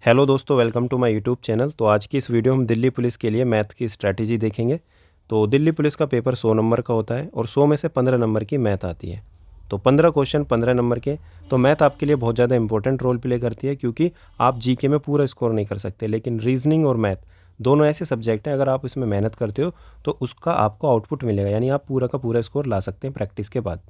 Hello दोस्तों, welcome to my YouTube channel. तो आज की इस वीडियो हम दिल्ली पुलिस के लिए मैथ की स्ट्रैटेजी देखेंगे। तो दिल्ली पुलिस का पेपर 100 नंबर का होता है और 100 में से 15 नंबर की मैथ आती है। तो 15 क्वेश्चन 15 नंबर के। तो मैथ आपके लिए बहुत ज़्यादा इंपॉर्टेंट रोल प्ले करती है, क्योंकि आप जीके में पूरा स्कोर नहीं कर सकते, लेकिन रीजनिंग और मैथ दोनों ऐसे सब्जेक्ट हैं, अगर आप इसमें मेहनत करते हो तो उसका आपको आउटपुट मिलेगा, यानी आप पूरा का पूरा स्कोर ला सकते हैं प्रैक्टिस के बाद।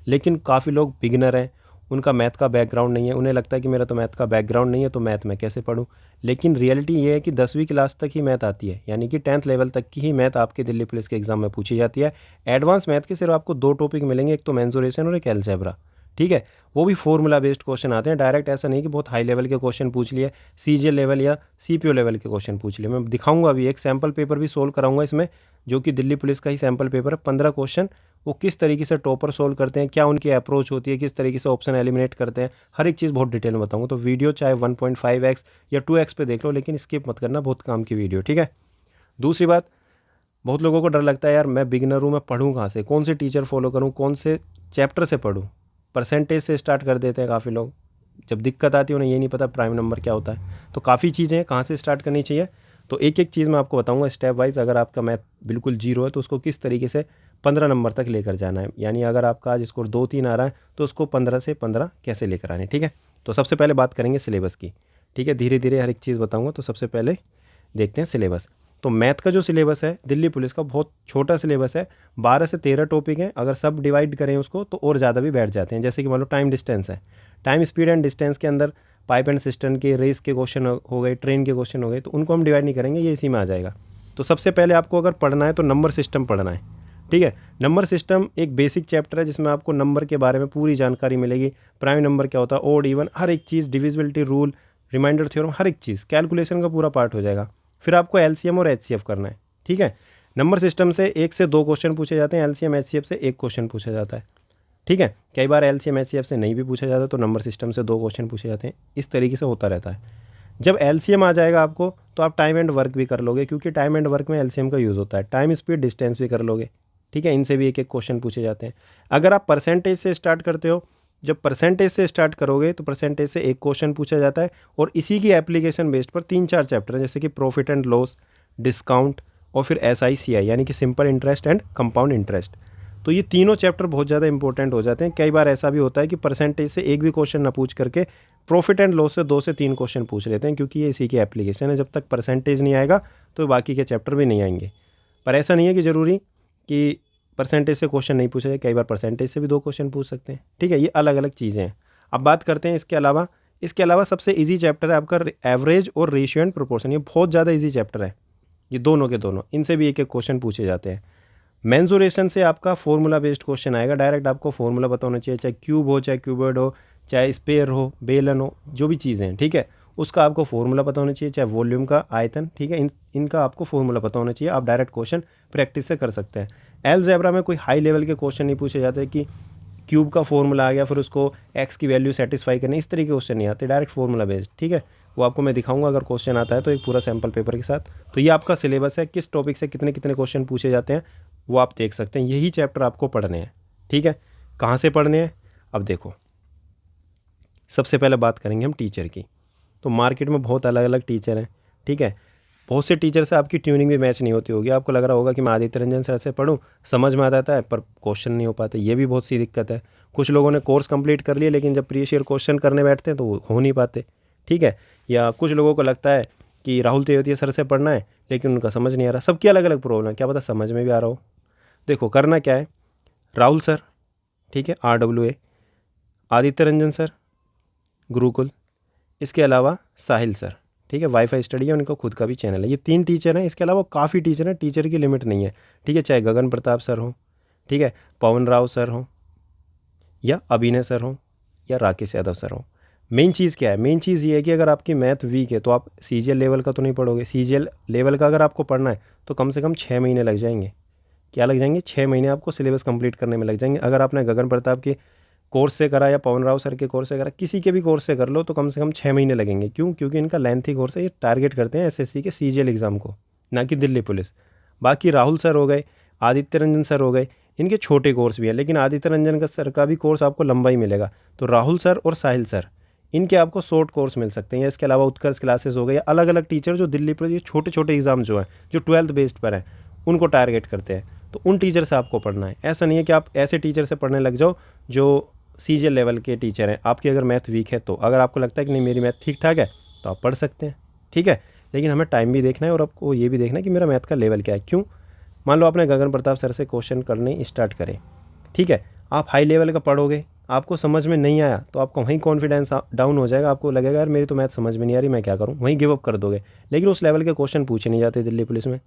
लेकिन काफ़ी लोग बिगिनर हैं, उनका मैथ का बैकग्राउंड नहीं है, उन्हें लगता है कि मेरा तो मैथ का बैकग्राउंड नहीं है, तो मैथ मैं कैसे पढूं। लेकिन रियलिटी ये है कि 10वीं क्लास तक ही मैथ आती है, यानी कि 10th लेवल तक की ही मैथ आपके दिल्ली पुलिस के एग्जाम में पूछी जाती है। एडवांस मैथ के सिर्फ आपको 2 टॉपिक मिलेंगे, एक तो मेंसुरेशन और एक अलजेब्रा। ठीक है, वो भी फॉर्मूला बेस्ड क्वेश्चन आते हैं, डायरेक्ट ऐसा नहीं कि बहुत हाई लेवल के क्वेश्चन पूछ लिए, सीजीएल लेवल या सीपीओ लेवल के क्वेश्चन पूछ लिए। मैं दिखाऊंगा अभी, एक सैम्पल पेपर भी सोल्व कराऊंगा इसमें, जो कि दिल्ली पुलिस का ही सैम्पल पेपर है। 15 क्वेश्चन वो किस तरीके से टॉपर सोल्व करते हैं, क्या उनकी अप्रोच होती है, किस तरीके से ऑप्शन एलिमिनेट करते हैं, हर एक चीज़ बहुत डिटेल में बताऊंगा। तो वीडियो चाहे 1.5x या 2x पे देख लो, लेकिन स्किप मत करना, बहुत काम की वीडियो। ठीक है, दूसरी बात, बहुत लोगों को डर लगता है, यार मैं बिगिनर हूँ, मैं पढ़ूँ कहाँ से, कौन से टीचर फॉलो करूँ, कौन से चैप्टर से पढ़ूँ। परसेंटेज से स्टार्ट कर देते हैं काफ़ी लोग, जब दिक्कत आती है उन्हें ये नहीं पता प्राइम नंबर क्या होता है। तो काफ़ी चीज़ें हैं कहाँ से स्टार्ट करनी चाहिए, तो एक एक चीज़ मैं आपको बताऊंगा स्टेप वाइज। अगर आपका मैथ बिल्कुल जीरो है तो उसको किस तरीके से 15 नंबर तक लेकर जाना है, यानी अगर आपका आज स्कोर 2-3 आ रहा है तो उसको 15 से 15 कैसे लेकर आने। ठीक है, तो सबसे पहले बात करेंगे सिलेबस की। ठीक है, धीरे धीरे हर एक चीज़ बताऊँगा। तो सबसे पहले देखते हैं सिलेबस। तो मैथ का जो सिलेबस है दिल्ली पुलिस का, बहुत छोटा सिलेबस है, 12 से 13 टॉपिक हैं। अगर सब डिवाइड करें उसको तो और ज़्यादा भी बैठ जाते हैं। जैसे कि मान लो टाइम डिस्टेंस है, टाइम स्पीड एंड डिस्टेंस के अंदर पाइप एंड सिस्टम के, रेस के क्वेश्चन हो गए, ट्रेन के क्वेश्चन हो गए, तो उनको हम डिवाइड नहीं करेंगे, ये इसी में आ जाएगा। तो सबसे पहले आपको अगर पढ़ना है तो नंबर सिस्टम पढ़ना है। ठीक है, नंबर सिस्टम एक बेसिक चैप्टर है जिसमें आपको नंबर के बारे में पूरी जानकारी मिलेगी। प्राइम नंबर क्या होता है, ओड इवन, हर एक चीज़, डिविजिबिलिटी रूल, रिमाइंडर थ्योरम, हर एक चीज़, कैलकुलेशन का पूरा पार्ट हो जाएगा। फिर आपको एलसीएम और एचसीएफ करना है। ठीक है, नंबर सिस्टम से 1 से 2 क्वेश्चन पूछे जाते हैं, एलसीएम एचसीएफ से 1 क्वेश्चन पूछा जाता है। ठीक है, कई बार एलसीएम एचसीएफ से नहीं भी पूछा जाता, तो नंबर सिस्टम से 2 क्वेश्चन पूछे जाते हैं। इस तरीके से होता रहता है। जब एलसीएम आ जाएगा आपको तो आप टाइम एंड वर्क भी कर लोगे, क्योंकि टाइम एंड वर्क में एलसीएम का यूज़ होता है। टाइम स्पीड डिस्टेंस भी कर लोगे। ठीक है, इनसे भी एक एक क्वेश्चन पूछे जाते हैं। अगर आप परसेंटेज से स्टार्ट करते हो, जब परसेंटेज से स्टार्ट करोगे तो परसेंटेज से 1 क्वेश्चन पूछा जाता है, और इसी की एप्लीकेशन बेस्ड पर 3-4 चैप्टर हैं, जैसे कि प्रॉफिट एंड लॉस, डिस्काउंट, और फिर SICI यानी कि simple interest and compound interest. तो ये तीनों चैप्टर बहुत ज़्यादा इंपॉर्टेंट हो जाते हैं। कई बार ऐसा भी होता है कि परसेंटेज से एक भी क्वेश्चन ना पूछ करके प्रॉफिट एंड लॉस से 2 से 3 क्वेश्चन पूछ लेते हैं, क्योंकि ये इसी की एप्लीकेशन है। जब तक परसेंटेज नहीं आएगा तो बाकी के चैप्टर भी नहीं आएंगे। पर ऐसा नहीं है कि ज़रूरी कि परसेंटेज से क्वेश्चन नहीं पूछा जाए, कई बार परसेंटेज से भी 2 क्वेश्चन पूछ सकते हैं। ठीक है, ये अलग अलग चीज़ें हैं। अब बात करते हैं इसके अलावा सबसे ईजी चैप्टर है आपका एवरेज और रेशियो एंड प्रोपोर्शन। ये बहुत ज़्यादा ईजी चैप्टर है, ये दोनों के दोनों, इनसे भी एक एक क्वेश्चन पूछे जाते हैं। मेंसुरेशन से आपका फॉर्मूला बेस्ड क्वेश्चन आएगा, डायरेक्ट आपको फॉर्मूला पता होना चाहिए, चाहे क्यूब हो, चाहे क्यूबॉइड हो, चाहे स्पेयर हो, बेलन हो, जो भी चीज़ें हैं। ठीक है, उसका आपको फॉर्मूला पता होना चाहिए, चाहे वॉल्यूम का, आयतन। ठीक है, इनका आपको फॉर्मूला पता होना चाहिए। आप डायरेक्ट क्वेश्चन प्रैक्टिस से कर सकते हैं। अलजेब्रा में कोई हाई लेवल के क्वेश्चन नहीं पूछे जाते कि क्यूब का फॉर्मूला आ गया फिर उसको एक्स की वैल्यू सेटिस्फाई करनी, इस तरीके के क्वेश्चन नहीं आते, डायरेक्ट फॉर्मूला बेस्ड। ठीक है, वो आपको मैं दिखाऊंगा अगर क्वेश्चन आता है तो, एक पूरा सैम्पल पेपर के साथ। तो ये आपका सिलेबस है, किस टॉपिक से कितने कितने क्वेश्चन पूछे जाते हैं वो आप देख सकते हैं। यही चैप्टर आपको पढ़ने हैं। ठीक है, कहाँ से पढ़ने हैं, अब देखो। सबसे पहले बात करेंगे हम टीचर की। तो मार्केट में बहुत अलग अलग टीचर हैं। ठीक है, बहुत से टीचर से आपकी ट्यूनिंग भी मैच नहीं होती होगी। आपको लग रहा होगा कि मैं आदित्य रंजन सर से पढ़ूँ, समझ में आ जाता है, पर क्वेश्चन नहीं हो पाते। ये भी बहुत सी दिक्कत है। कुछ लोगों ने कोर्स कंप्लीट कर लिया, लेकिन जब प्रीवियस ईयर क्वेश्चन करने बैठते हैं तो वो हो नहीं पाते। ठीक है, या कुछ लोगों को लगता है कि राहुल तेवतिया सर से पढ़ना है, लेकिन उनका समझ नहीं आ रहा। सबकी अलग अलग प्रॉब्लम है, क्या पता समझ में भी आ रहा हो। देखो, करना क्या है, राहुल सर, ठीक है, RWA, आदित्य रंजन सर, गुरुकुल, इसके अलावा साहिल सर, ठीक है, वाईफाई स्टडी है, उनका खुद का भी चैनल है। ये 3 टीचर हैं, इसके अलावा काफ़ी टीचर हैं, टीचर की लिमिट नहीं है। ठीक है, चाहे गगन प्रताप सर हो, ठीक है, पवन राव सर हो, या अभिनय सर हो, या राकेश यादव सर हो। मेन चीज़ क्या है, मेन चीज़ ये है कि अगर आपकी मैथ वीक है तो आप CGL लेवल का तो नहीं पढ़ोगे। CGL लेवल का अगर आपको पढ़ना है तो कम से कम 6 महीने लग जाएंगे। क्या लग जाएंगे, 6 महीने आपको सिलेबस कंप्लीट करने में लग जाएंगे। अगर आपने गगन प्रताप के कोर्स से करा या पवन राव सर के कोर्स से करा, किसी के भी कोर्स से कर लो, तो कम से कम 6 महीने लगेंगे। क्यों, क्योंकि इनका लेंथी कोर्स है, ये टारगेट करते हैं SSC के CGL एग्ज़ाम को, ना कि दिल्ली पुलिस। बाकी राहुल सर हो गए, आदित्य रंजन सर हो गए, इनके छोटे कोर्स भी हैं, लेकिन आदित्य रंजन का सर का भी कोर्स आपको लंबा ही मिलेगा। तो राहुल सर और साहिल सर, इनके आपको शॉर्ट कोर्स मिल सकते हैं, या इसके अलावा उत्कर्ष क्लासेस हो गए, या अलग अलग टीचर जो दिल्ली पुलिस ये छोटे छोटे एग्ज़ाम जो हैं जो 12th बेस्ड पर हैं उनको टारगेट करते हैं, तो उन टीचर से आपको पढ़ना है। ऐसा नहीं है कि आप ऐसे टीचर से पढ़ने लग जाओ जो सीजीएल लेवल के टीचर हैं। आपकी अगर मैथ वीक है, तो अगर आपको लगता है कि नहीं मेरी मैथ ठीक ठाक है, तो आप पढ़ सकते हैं, ठीक है। लेकिन हमें टाइम भी देखना है और आपको ये भी देखना है कि मेरा मैथ का लेवल क्या है। क्यों? मान लो आपने गगन प्रताप सर से क्वेश्चन करने स्टार्ट करें, ठीक है, आप हाई लेवल का पढ़ोगे, आपको समझ में नहीं आया तो आपको वहीं कॉन्फिडेंस डाउन हो जाएगा, आपको लगेगा यार मेरी तो मैथ समझ में नहीं आ रही, मैं क्या करूँ, वहीं गिव अप कर दोगे। लेकिन उस लेवल के क्वेश्चन पूछे नहीं जाते दिल्ली पुलिस में,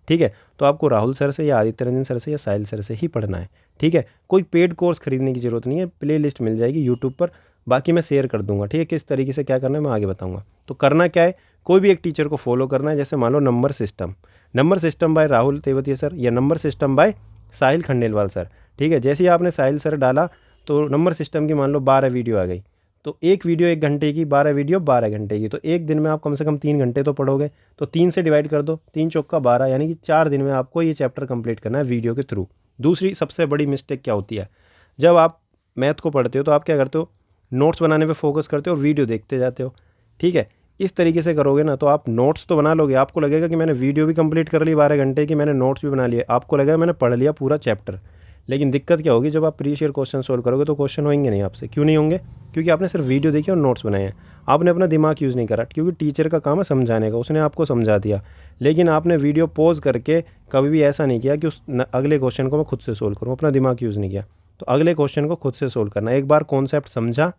ठीक है। तो आपको राहुल सर से या आदित्य रंजन सर से या साहिल सर से ही पढ़ना है, ठीक है। कोई पेड कोर्स खरीदने की ज़रूरत नहीं है, प्ले लिस्ट मिल जाएगी यूट्यूब पर, बाकी मैं शेयर कर दूंगा, ठीक है। किस तरीके से क्या करना है मैं आगे बताऊंगा। तो करना क्या है, कोई भी एक टीचर को फॉलो करना है। जैसे मान लो number system by Rahul Tewatia sir, या number system by Sahil Khandelwal sir, ठीक है। जैसे ही आपने साहिल सर डाला तो नंबर सिस्टम की मान लो 12 वीडियो आ गई, तो एक वीडियो 1 घंटे की, 12 वीडियो 12 घंटे की, तो एक दिन में आप कम से कम 3 घंटे तो पढ़ोगे। तो 3 से डिवाइड कर दो, 3 चौका 12, यानी कि 4 दिन में आपको ये चैप्टर कंप्लीट करना है वीडियो के थ्रू। दूसरी सबसे बड़ी मिस्टेक क्या होती है, जब आप मैथ को पढ़ते हो तो आप क्या करते हो, नोट्स बनाने पे फोकस करते हो और वीडियो देखते जाते हो, ठीक है। इस तरीके से करोगे ना तो आप नोट्स तो बना लोगे, आपको लगेगा कि मैंने वीडियो भी कंप्लीट कर ली 12 घंटे की, मैंने नोट्स भी बना लिए, आपको लगेगा मैंने पढ़ लिया पूरा चैप्टर। लेकिन दिक्कत क्या होगी, जब आप प्रीवियस ईयर क्वेश्चन सोल्व करोगे तो क्वेश्चन होंगे नहीं आपसे। क्यों नहीं होंगे? क्योंकि आपने सिर्फ वीडियो देखी और नोट्स बनाए हैं, आपने अपना दिमाग यूज़ नहीं करा। क्योंकि टीचर का काम है समझाने का, उसने आपको समझा दिया, लेकिन आपने वीडियो पॉज करके कभी भी ऐसा नहीं किया कि उस अगले क्वेश्चन को मैं खुद से सोल्व करूँ, अपना दिमाग यूज़ नहीं किया। तो अगले क्वेश्चन को खुद से सोल्व करना, एक बार कॉन्सेप्ट समझा,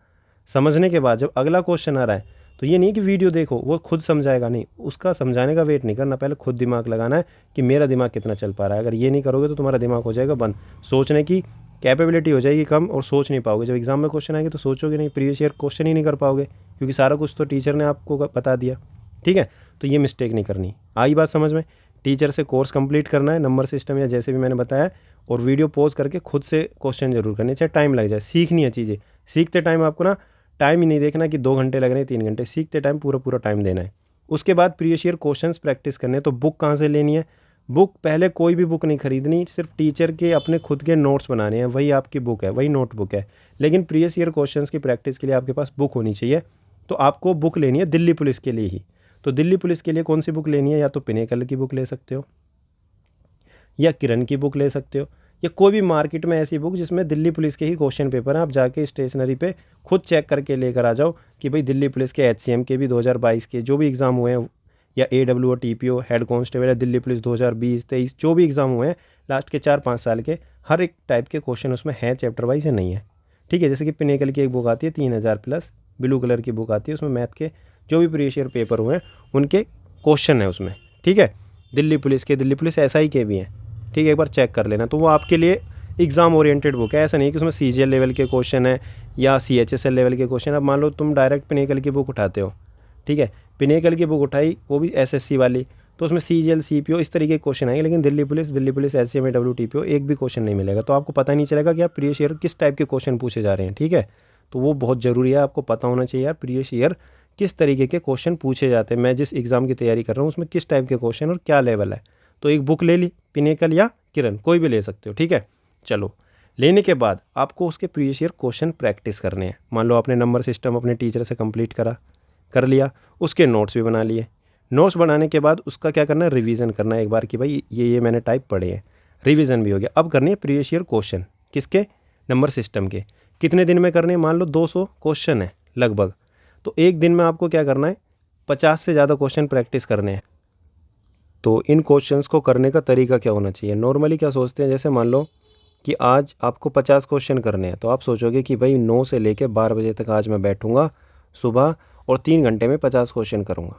समझने के बाद जब अगला क्वेश्चन आ रहा है तो ये नहीं कि वीडियो देखो वो खुद समझाएगा, नहीं, उसका समझाने का वेट नहीं करना, पहले खुद दिमाग लगाना है कि मेरा दिमाग कितना चल पा रहा है। अगर ये नहीं करोगे तो तुम्हारा दिमाग हो जाएगा बंद, सोचने की कैपेबिलिटी हो जाएगी कम और सोच नहीं पाओगे। जब एग्जाम में क्वेश्चन आएंगे तो सोचोगे नहीं, प्रीवियस ईयर क्वेश्चन ही नहीं कर पाओगे, क्योंकि सारा कुछ तो टीचर ने आपको बता दिया, ठीक है। तो ये मिस्टेक नहीं करनी। आई बात समझ में? टीचर से कोर्स कंप्लीट करना है, नंबर सिस्टम या जैसे भी मैंने बताया, और वीडियो पॉज करके खुद से क्वेश्चन जरूर करने, चाहे टाइम लग जाए। सीखनी है चीज़ें, सीखते टाइम आपको ना टाइम ही नहीं देखना कि 2 घंटे लग रहे हैं 3 घंटे, सीखते टाइम पूरा टाइम देना है। उसके बाद प्रीवियस ईयर क्वेश्चंस प्रैक्टिस करने हैं। तो बुक कहाँ से लेनी है? बुक पहले कोई भी बुक नहीं खरीदनी, सिर्फ टीचर के अपने खुद के नोट्स बनाने हैं, वही आपकी बुक है, वही नोटबुक है। लेकिन प्रीवियस ईयर क्वेश्चंस की प्रैक्टिस के लिए आपके पास बुक होनी चाहिए। तो आपको बुक लेनी है दिल्ली पुलिस के लिए ही। तो दिल्ली पुलिस के लिए कौन सी बुक लेनी है? या तो पिनेकल की बुक ले सकते हो, या किरण की बुक ले सकते हो, या कोई भी मार्केट में ऐसी बुक जिसमें दिल्ली पुलिस के ही क्वेश्चन पेपर हैं। आप जाके स्टेशनरी पे खुद चेक करके लेकर आ जाओ कि भाई दिल्ली पुलिस के HCM के भी 2022 के जो भी एग्ज़ाम हुए हैं, या AWO TPO हेड कांस्टेबल या दिल्ली पुलिस 2020-23 जो भी एग्ज़ाम हुए हैं लास्ट के 4-5 साल के, हर एक टाइप के क्वेश्चन उसमें हैं चैप्टर वाइज या नहीं है, ठीक है। जैसे कि पिनेकल की एक बुक आती है 3000 प्लस, ब्लू कलर की बुक आती है, उसमें मैथ के जो भी प्रीवियस ईयर पेपर हुए हैं उनके क्वेश्चन है उसमें, ठीक है। दिल्ली पुलिस SI के भी हैं, ठीक है, एक बार चेक कर लेना। तो वो आपके लिए एग्ज़ाम ओरिएंटेड बुक है, ऐसा नहीं कि उसमें CGL लेवल के क्वेश्चन है या CHSL लेवल के क्वेश्चन। अब मान लो तुम डायरेक्ट पिनेकल की बुक उठाते हो, ठीक है, पिनेकल की बुक उठाई वो भी SSC वाली, तो उसमें CGL CPO इस तरीके के क्वेश्चन आएंगे। लेकिन Delhi police HCM AWO TPO एक भी क्वेश्चन नहीं मिलेगा, तो आपको पता नहीं चलेगा कि आप प्रीवियस ईयर किस टाइप के क्वेश्चन पूछे जा रहे हैं, ठीक है। तो वो बहुत ज़रूरी है, आपको पता होना चाहिए यार प्रीवियस ईयर किस तरीके के क्वेश्चन पूछे जाते हैं, मैं जिस एग्ज़ाम की तैयारी कर रहा हूँ उसमें किस टाइप के क्वेश्चन और क्या लेवल है। तो एक बुक ले ली, पिनेकल या किरण, कोई भी ले सकते हो, ठीक है। चलो, लेने के बाद आपको उसके प्रीवियस ईयर क्वेश्चन प्रैक्टिस करने हैं। मान लो आपने नंबर सिस्टम अपने टीचर से कंप्लीट कर लिया, उसके नोट्स भी बना लिए। नोट्स बनाने के बाद उसका क्या करना है, रिवीजन करना है एक बार कि भाई ये मैंने टाइप पढ़े हैं, रिवीजन भी हो गया। अब करनी है प्रीवियस ईयर क्वेश्चन, किसके? नंबर सिस्टम के। कितने दिन में करने हैं? मान लो 200 क्वेश्चन है लगभग, तो एक दिन में आपको क्या करना है, 50 से ज़्यादा क्वेश्चन प्रैक्टिस करने हैं। तो इन क्वेश्चंस को करने का तरीका क्या होना चाहिए? नॉर्मली क्या सोचते हैं, जैसे मान लो कि आज आपको 50 क्वेश्चन करने हैं, तो आप सोचोगे कि भाई 9 से लेकर 12 बजे तक आज मैं बैठूंगा सुबह और 3 घंटे में 50 क्वेश्चन करूंगा,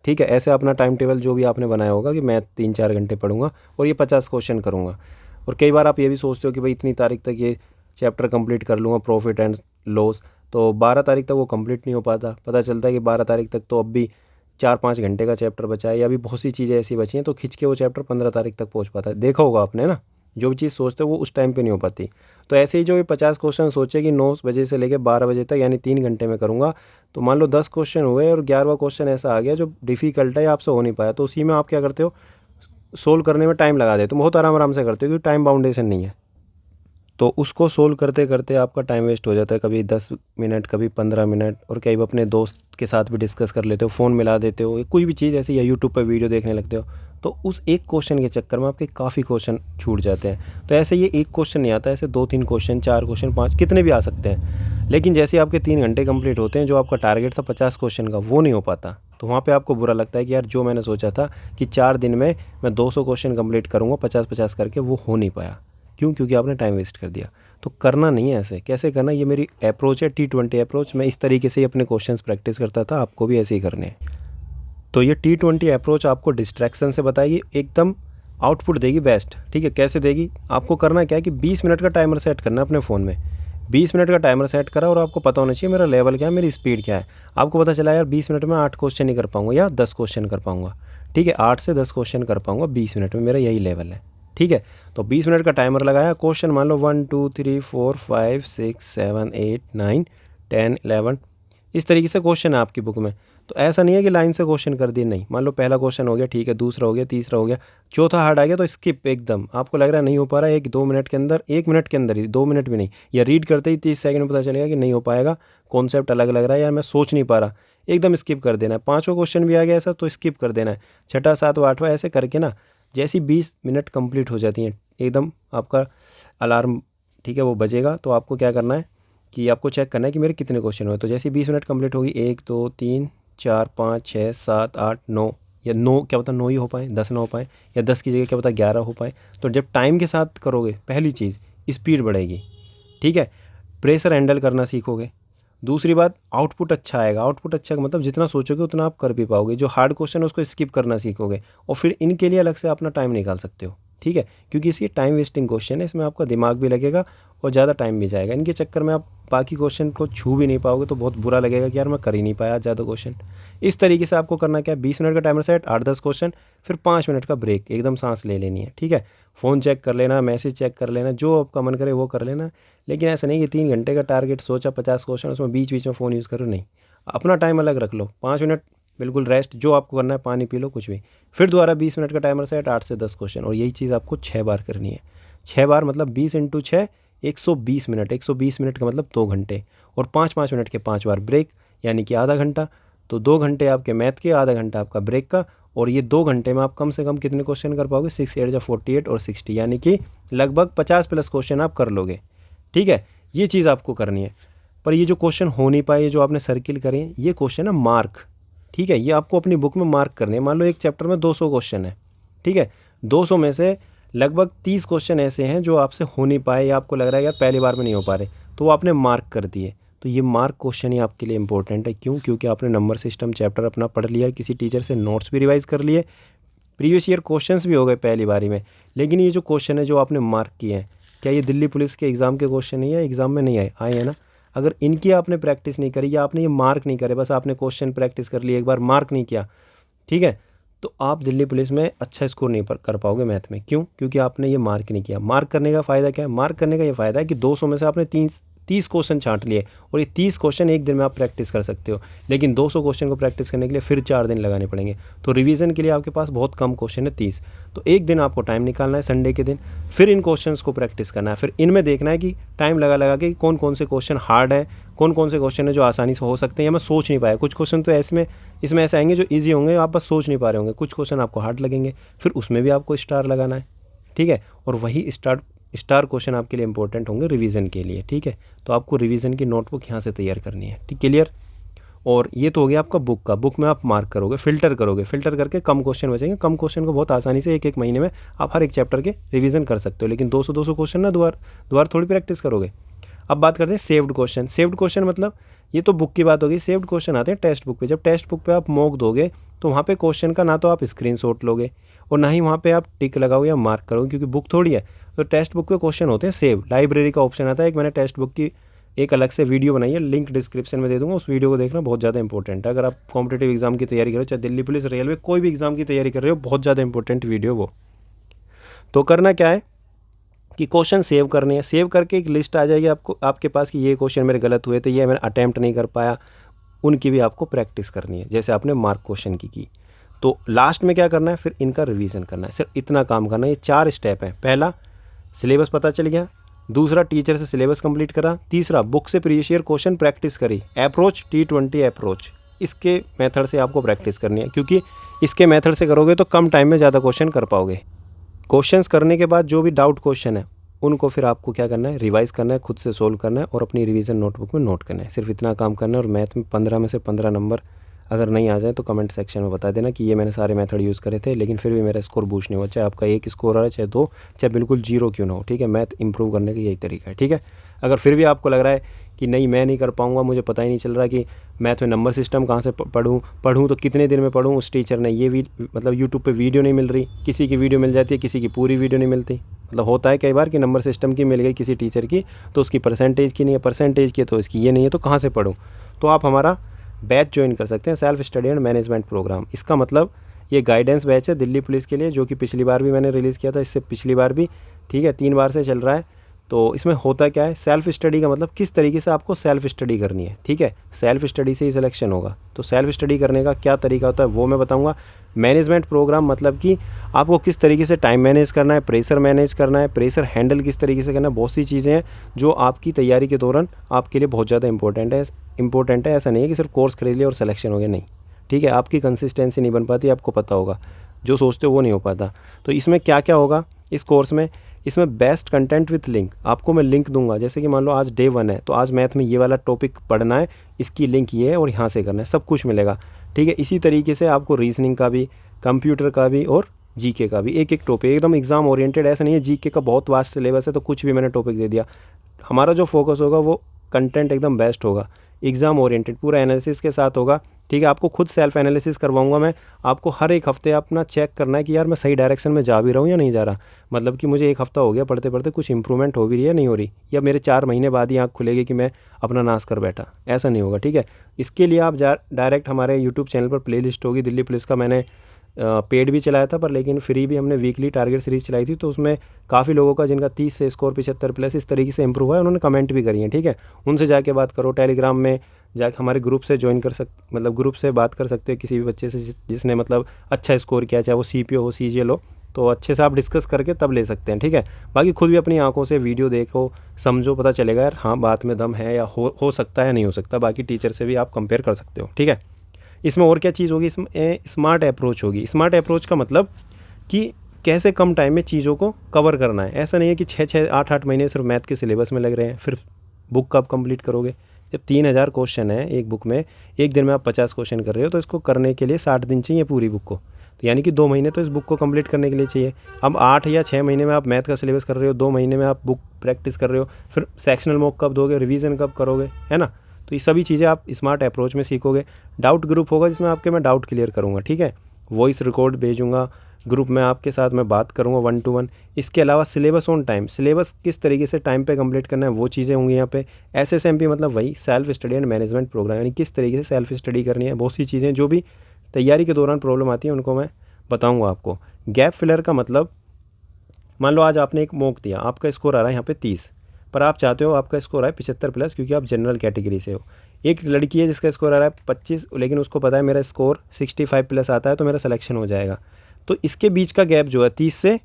ठीक है। ऐसे अपना टाइम टेबल जो भी आपने बनाया होगा कि मैं 3-4 घंटे पढ़ूंगा और ये 50 क्वेश्चन करूंगा। और कई बार आप ये भी सोचते हो कि भाई इतनी तारीख तक ये चैप्टर कंप्लीट कर लूँगा, प्रॉफिट एंड लॉस, तो 12 तारीख तक वो कंप्लीट नहीं हो पाता। पता चलता है कि 12 तारीख तक तो अब भी 4-5 घंटे का चैप्टर बचा है, या भी बहुत सी चीज़ें ऐसी बची हैं, तो खिंच के वो चैप्टर 15 तारीख तक पहुंच पाता है। देखा होगा आपने ना, जो भी चीज़ सोचते हो वो उस टाइम पे नहीं हो पाती। तो ऐसे ही जो ये 50 क्वेश्चन सोचे कि 9 बजे से लेकर 12 बजे तक यानी 3 घंटे में करूँगा, तो मान लो 10 क्वेश्चन हुए और 11वां क्वेश्चन ऐसा आ गया जो डिफ़िकल्ट है, आपसे हो नहीं पाया, तो उसी में आप क्या करते हो, सोल्व करने में टाइम लगा देते हो, बहुत आराम से करते हो क्योंकि टाइम बाउंडेशन नहीं है। तो उसको सोल्व करते करते आपका टाइम वेस्ट हो जाता है, कभी 10 मिनट, कभी 15 मिनट, और कई बार अपने दोस्त के साथ भी डिस्कस कर लेते हो, फ़ोन मिला देते हो, कोई भी चीज़ ऐसी, या यूट्यूब पर वीडियो देखने लगते हो, तो उस एक क्वेश्चन के चक्कर में आपके काफ़ी क्वेश्चन छूट जाते हैं। तो ऐसे ये एक क्वेश्चन नहीं आता, ऐसे 2-3 क्वेश्चन, 4 क्वेश्चन, 5, कितने भी आ सकते हैं। लेकिन जैसे आपके 3 घंटे कंप्लीट होते हैं, जो आपका टारगेट था 50 क्वेश्चन का, वो नहीं हो पाता, तो वहाँ पे आपको बुरा लगता है कि यार जो मैंने सोचा था कि 4 दिन में मैं 200 क्वेश्चन कंप्लीट करूँगा 50-50 करके, वो हो नहीं पाया। क्यों? क्योंकि आपने टाइम वेस्ट कर दिया। तो करना नहीं है ऐसे। कैसे करना, ये मेरी अप्रोच है, T20 अप्रोच। मैं इस तरीके से ही अपने क्वेश्चंस प्रैक्टिस करता था, आपको भी ऐसे ही करने हैं। तो ये T20 अप्रोच आपको डिस्ट्रैक्शन से बताएगी, एकदम आउटपुट देगी बेस्ट। ठीक है, कैसे देगी? आपको करना क्या है कि 20 मिनट का टाइमर सेट करना है अपने फ़ोन में। 20 मिनट का टाइमर सेट करा, और आपको पता होना चाहिए मेरा लेवल क्या है, मेरी स्पीड क्या है। आपको पता चला यार 20 मिनट में 8 क्वेश्चन ही कर पाऊँगा या 10 क्वेश्चन कर पाऊँगा। ठीक है, 8 से 10 क्वेश्चन कर पाऊँगा 20 मिनट में, मेरा यही लेवल है। ठीक है, तो 20 मिनट का टाइमर लगाया, क्वेश्चन मान लो 1 2 3 4 5 6 7 8 9 10 11, इस तरीके से क्वेश्चन है आपकी बुक में। तो ऐसा नहीं है कि लाइन से क्वेश्चन कर दिए, नहीं। मान लो पहला क्वेश्चन हो गया, ठीक है, दूसरा हो गया, तीसरा हो गया, चौथा हार्ड आ गया, तो स्किप एकदम। आपको लग रहा है नहीं हो पा रहा है, 1-2 मिनट के अंदर, 1 मिनट के अंदर ही, 2 मिनट भी नहीं, या रीड करते ही 30 सेकंड में पता चलेगा कि नहीं हो पाएगा, कॉन्सेप्ट अलग लग रहा है, यार मैं सोच नहीं पा रहा, एकदम स्किप कर देना है। 5वां क्वेश्चन भी आ गया ऐसा, तो स्किप कर देना है। 6ठा, 7वां, 8वां, ऐसे करके ना, जैसी 20 मिनट कंप्लीट हो जाती हैं, एकदम आपका अलार्म, ठीक है, वो बजेगा, तो आपको क्या करना है कि आपको चेक करना है कि मेरे कितने क्वेश्चन हुए। तो जैसे 20 मिनट कंप्लीट होगी, 1 2 3 4 5 6 7 8 9, या 9 क्या पता 9 ही हो पाए, 10 ना हो पाए, या 10 की जगह क्या पता 11 हो पाए। तो जब टाइम के साथ करोगे, पहली चीज़ स्पीड बढ़ेगी। ठीक है, प्रेशर हैंडल करना सीखोगे। दूसरी बात, आउटपुट अच्छा आएगा। आउटपुट अच्छा का मतलब जितना सोचोगे उतना आप कर भी पाओगे। जो हार्ड क्वेश्चन है उसको स्किप करना सीखोगे, और फिर इनके लिए अलग से अपना टाइम निकाल सकते हो। ठीक है, क्योंकि इसकी टाइम वेस्टिंग क्वेश्चन है, इसमें आपका दिमाग भी लगेगा और ज़्यादा टाइम भी जाएगा। इनके चक्कर में आप बाकी क्वेश्चन को छू भी नहीं पाओगे, तो बहुत बुरा लगेगा कि यार मैं कर ही नहीं पाया ज़्यादा क्वेश्चन। इस तरीके से आपको करना क्या है, 20 मिनट का टाइमर सेट, 8-10 क्वेश्चन, फिर 5 मिनट का ब्रेक, एकदम सांस ले लेनी है। ठीक है, फ़ोन चेक कर लेना, मैसेज चेक कर लेना, जो आपका मन करे वो कर लेना। लेकिन ऐसा नहीं कि 3 घंटे का टारगेट सोचा, 50 क्वेश्चन, उसमें बीच बीच में फ़ोन यूज़ करो, नहीं। अपना टाइम अलग रख लो, 5 मिनट बिल्कुल रेस्ट, जो आपको करना है, पानी पी लो, कुछ भी। फिर दोबारा 20 मिनट का टाइमर सेट, 8 से 10 क्वेश्चन, और यही चीज़ आपको 6 बार करनी है। 6 बार मतलब 20 × 6 120 मिनट। 120 मिनट का मतलब 2 घंटे, और 5-5 मिनट के 5 बार ब्रेक, यानी कि आधा घंटा। तो 2 घंटे आपके मैथ के, आधा घंटा आपका ब्रेक का, और ये 2 घंटे में आप कम से कम कितने क्वेश्चन कर पाओगे, 6 8 48 और 60, यानी कि लगभग 50+ क्वेश्चन आप कर लोगे। ठीक है, ये चीज़ आपको करनी है। पर ये जो क्वेश्चन हो नहीं पाए, जो आपने सर्किल करे हैं, ये क्वेश्चन है मार्क। ठीक है, ये आपको अपनी बुक में मार्क करने हैं। मान लो एक चैप्टर में 200 क्वेश्चन है। ठीक है, 200 में से लगभग 30 क्वेश्चन ऐसे हैं जो आपसे हो नहीं पाए, या आपको लग रहा है यार पहली बार में नहीं हो पा रहे, तो वो आपने मार्क कर दिए। तो ये मार्क क्वेश्चन ही आपके लिए इंपॉर्टेंट है। क्यों? क्योंकि आपने नंबर सिस्टम चैप्टर अपना पढ़ लिया, किसी टीचर से नोट्स भी रिवाइज़ कर लिए, प्रीवियस ईयर क्वेश्चंस भी हो गए पहली बारी में। लेकिन ये जो क्वेश्चन है जो आपने मार्क किए हैं, क्या ये दिल्ली पुलिस के एग्ज़ाम के क्वेश्चन नहीं है? एग्ज़ाम में नहीं आए हैं ना। अगर इनकी आपने प्रैक्टिस नहीं करी, या आपने ये मार्क नहीं करे, बस आपने क्वेश्चन प्रैक्टिस कर लिए, एक बार मार्क नहीं किया, ठीक है, तो आप दिल्ली पुलिस में अच्छा स्कोर नहीं कर पाओगे मैथ में। क्यों? क्योंकि आपने ये मार्क नहीं किया। मार्क करने का फ़ायदा क्या है? मार्क करने का ये फ़ायदा है कि 200 में से आपने 30 क्वेश्चन छांट लिए, और ये 30 क्वेश्चन एक दिन में आप प्रैक्टिस कर सकते हो। लेकिन 200 क्वेश्चन को प्रैक्टिस करने के लिए फिर 4 दिन लगाने पड़ेंगे। तो रिवीजन के लिए आपके पास बहुत कम क्वेश्चन है, 30। तो एक दिन आपको टाइम निकालना है संडे के दिन, फिर इन क्वेश्चंस को प्रैक्टिस करना है। फिर इनमें देखना है कि टाइम लगा के कौन कौन से क्वेश्चन हार्ड है, कौन कौन से क्वेश्चन है जो आसानी से हो सकते हैं, या मैं सोच नहीं पाया। कुछ क्वेश्चन तो इसमें ऐसे आएंगे जो ईजी होंगे, आप बस सोच नहीं पा रहे होंगे। कुछ क्वेश्चन आपको हार्ड लगेंगे, फिर उसमें भी आपको स्टार लगाना है। ठीक है, और वही स्टार क्वेश्चन आपके लिए इंपॉर्टेंट होंगे रिवीजन के लिए। ठीक है, तो आपको रिवीजन की नोटबुक यहाँ से तैयार करनी है। ठीक, क्लियर? और ये तो हो गया आपका बुक का। बुक में आप मार्क करोगे, फिल्टर करोगे, फिल्टर करके कम क्वेश्चन बचेंगे। कम क्वेश्चन को बहुत आसानी से एक महीने में आप हर एक चैप्टर के रिवीजन कर सकते हो। लेकिन 200 क्वेश्चन ना दोबारा थोड़ी प्रैक्टिस करोगे। अब बात करते हैं सेव्ड क्वेश्चन। सेव्ड क्वेश्चन मतलब ये तो बुक की बात होगी। सेव्ड क्वेश्चन आते हैं टेक्स्ट बुक पे। जब टेक्स्ट बुक पे आप मॉक दोगे तो वहाँ पे क्वेश्चन का ना तो आप स्क्रीनशॉट लोगे, और ना ही वहाँ पे आप टिक लगाओगे या मार्क करोगे, क्योंकि बुक थोड़ी है। तो टेक्स्ट बुक पे क्वेश्चन होते हैं सेव। लाइब्रेरी का ऑप्शन आता है एक, मैंने टेक्स्ट बुक की एक अलग से वीडियो बनाई है, लिंक डिस्क्रिप्शन में दे दूंगा, उस वीडियो को देखना, बहुत ज़्यादा इंपॉर्टेंट है। अगर आप कॉम्पिटेटिव एग्जाम की तैयारी कर रहे हो, चाहे दिल्ली पुलिस, रेलवे, कोई भी एग्जाम की तैयारी कर रहे हो, बहुत ज़्यादा इंपॉर्टेंट वीडियो वो। तो करना क्या है कि क्वेश्चन सेव करने हैं। सेव करके एक लिस्ट आ जाएगी आपके पास कि ये क्वेश्चन मेरे गलत हुए थे, ये मैंने अटैम्प्ट नहीं कर पाया, उनकी भी आपको प्रैक्टिस करनी है, जैसे आपने मार्क क्वेश्चन की। तो लास्ट में क्या करना है, फिर इनका रिवीजन करना है। सिर्फ इतना काम करना है। ये 4 स्टेप है। पहला, सिलेबस पता चल गया, दूसरा टीचर से सिलेबस कंप्लीट करा, तीसरा बुक से प्रीवियस ईयर क्वेश्चन प्रैक्टिस करी। अप्रोच T20 अप्रोच, इसके मेथड से आपको प्रैक्टिस करनी है, क्योंकि इसके मेथड से करोगे तो कम टाइम में ज़्यादा क्वेश्चन कर पाओगे। क्वेश्चंस करने के बाद जो भी डाउट क्वेश्चन है उनको फिर आपको क्या करना है, रिवाइज करना है, खुद से सोल्व करना है और अपनी रिवीजन नोटबुक में नोट करना है। सिर्फ इतना काम करना है। और मैथ में 15 में से 15 नंबर अगर नहीं आ जाए तो कमेंट सेक्शन में बता देना कि ये मैंने सारे मेथड यूज़ करे थे लेकिन फिर भी मेरा स्कोर बूस्ट नहीं हुआ। चाहे आपका 1 स्कोर आ रहा है, चाहे 2, चाहे बिल्कुल 0 क्यों ना हो, ठीक है। मैथ इंप्रूव करने का यही तरीका है, ठीक है। अगर फिर भी आपको लग रहा है कि नहीं मैं नहीं कर पाऊंगा, मुझे पता ही नहीं चल रहा कि मैथ में नंबर सिस्टम कहाँ से पढ़ूँ तो कितने दिन में पढ़ूँ, उस टीचर ने ये मतलब यूट्यूब पे वीडियो नहीं मिल रही, किसी की वीडियो मिल जाती है, किसी की पूरी वीडियो नहीं मिलती। मतलब होता है कई बार कि नंबर सिस्टम की मिल गई किसी टीचर की तो उसकी परसेंटेज की नहीं है, परसेंटेज की तो इसकी ये नहीं है, तो कहाँ से पढ़ूँ। तो आप हमारा बैच ज्वाइन कर सकते हैं, self study and management programme. इसका मतलब ये गाइडेंस बैच है दिल्ली पुलिस के लिए, जो कि पिछली बार भी मैंने रिलीज़ किया था, इससे पिछली बार भी, ठीक है, 3 बार से चल रहा है। तो इसमें होता क्या है, सेल्फ स्टडी का मतलब किस तरीके से आपको सेल्फ स्टडी करनी है, ठीक है। सेल्फ स्टडी से ही सिलेक्शन होगा, तो सेल्फ स्टडी करने का क्या तरीका होता है वो मैं बताऊंगा। मैनेजमेंट प्रोग्राम मतलब कि आपको किस तरीके से टाइम मैनेज करना है, प्रेशर मैनेज करना है, प्रेशर हैंडल किस तरीके से करना है, बहुत सी चीज़ें हैं जो आपकी तैयारी के दौरान आपके लिए बहुत ज़्यादा इंपॉर्टेंट है। ऐसा नहीं है कि सिर्फ कोर्स खरीद लिया और सिलेक्शन हो गया, नहीं, ठीक है। आपकी कंसिस्टेंसी नहीं बन पाती, आपको पता होगा, जो सोचते हो वो नहीं हो पाता। तो इसमें क्या क्या होगा इस कोर्स में, इसमें बेस्ट कंटेंट विथ लिंक, आपको मैं लिंक दूंगा। जैसे कि मान लो आज डे 1 है तो आज मैथ में ये वाला टॉपिक पढ़ना है, इसकी लिंक ये है और यहाँ से करना है, सब कुछ मिलेगा, ठीक है। इसी तरीके से आपको रीजनिंग का भी, कंप्यूटर का भी और जीके का भी एक एक टॉपिक, एकदम एग्जाम ओरिएंटेड। ऐसा नहीं है जीके का बहुत वास्ट सिलेबस है तो कुछ भी मैंने टॉपिक दे दिया। हमारा जो फोकस होगा वो कंटेंट एकदम बेस्ट होगा, एग्ज़ाम ओरिएंटेड, पूरा एनालिसिस के साथ होगा, ठीक है। आपको खुद सेल्फ एनालिसिस करवाऊंगा मैं, आपको हर एक हफ्ते अपना चेक करना है कि यार मैं सही डायरेक्शन में जा भी रहा हूँ या नहीं जा रहा। मतलब कि मुझे 1 हफ्ता हो गया पढ़ते पढ़ते, कुछ इंप्रूवमेंट हो भी रही है नहीं हो रही, या मेरे 4 महीने बाद ही आँख खुलेगी कि मैं अपना नाश कर बैठा, ऐसा नहीं होगा, ठीक है। इसके लिए आप डायरेक्ट हमारे यूट्यूब चैनल पर प्लेलिस्ट होगी दिल्ली पुलिस का, मैंने पेड भी चलाया था पर लेकिन फ्री भी हमने वीकली टारगेट सीरीज़ चलाई थी, तो उसमें काफ़ी लोगों का जिनका 30 से स्कोर 75+ इस तरीके से इंप्रूव हुआ है, उन्होंने कमेंट भी करी है, ठीक है। उनसे जाके बात करो, टेलीग्राम में जाके हमारे ग्रुप से ज्वाइन मतलब ग्रुप से बात कर सकते हो किसी भी बच्चे से जिसने मतलब अच्छा स्कोर किया, चाहे वो CPO हो CGL हो, तो अच्छे से आप डिस्कस करके तब ले सकते हैं, ठीक है। बाकी खुद भी अपनी आंखों से वीडियो देखो, समझो, पता चलेगा यार हाँ बात में दम है या हो सकता है नहीं हो सकता। बाकी टीचर से भी आप कंपेयर कर सकते हो, ठीक है। इसमें और क्या चीज़ होगी, इसमें स्मार्ट अप्रोच होगी। स्मार्ट अप्रोच का मतलब कि कैसे कम टाइम में चीज़ों को कवर करना है। ऐसा नहीं है कि 6-6, 8-8 महीने सिर्फ मैथ के सिलेबस में लग रहे हैं, फिर बुक कब कंप्लीट करोगे। जब 3000 क्वेश्चन है एक बुक में, एक दिन में आप 50 क्वेश्चन कर रहे हो तो इसको करने के लिए 60 दिन चाहिए पूरी बुक को, तो यानी कि 2 महीने तो इस बुक को कंप्लीट करने के लिए चाहिए। अब 8 या 6 महीने में आप मैथ का सिलेबस कर रहे हो, 2 महीने में आप बुक प्रैक्टिस कर रहे हो, फिर सेक्शनल मॉक कब दोगे, रिवीजन कब करोगे, है ना। तो ये सभी चीज़ें आप स्मार्ट अप्रोच में सीखोगे। डाउट ग्रुप होगा जिसमें आपके मैं डाउट क्लियर करूँगा, ठीक है। वॉइस रिकॉर्ड भेजूँगा ग्रुप में, आपके साथ मैं बात करूँगा 1 to 1। इसके अलावा सिलेबस ऑन टाइम, सिलेबस किस तरीके से टाइम पे कंप्लीट करना है वो चीज़ें होंगी यहाँ पे। SSMP मतलब वही self study and management programme, यानी किस तरीके से सेल्फ स्टडी करनी है। बहुत सी चीज़ें जो भी तैयारी के दौरान प्रॉब्लम आती है उनको मैं बताऊँगा आपको। गैप फिलर का मतलब, मान लो आज आपने एक मॉक दिया, आपका स्कोर आ रहा है यहाँ पे 30, पर आप चाहते हो आपका स्कोर आए 75+ क्योंकि आप जनरल कैटेगरी से हो। एक लड़की है जिसका स्कोर आ रहा है 25, लेकिन उसको पता है मेरा स्कोर 65+ आता है तो मेरा सिलेक्शन हो जाएगा। तो इसके बीच का गैप जो है 30 से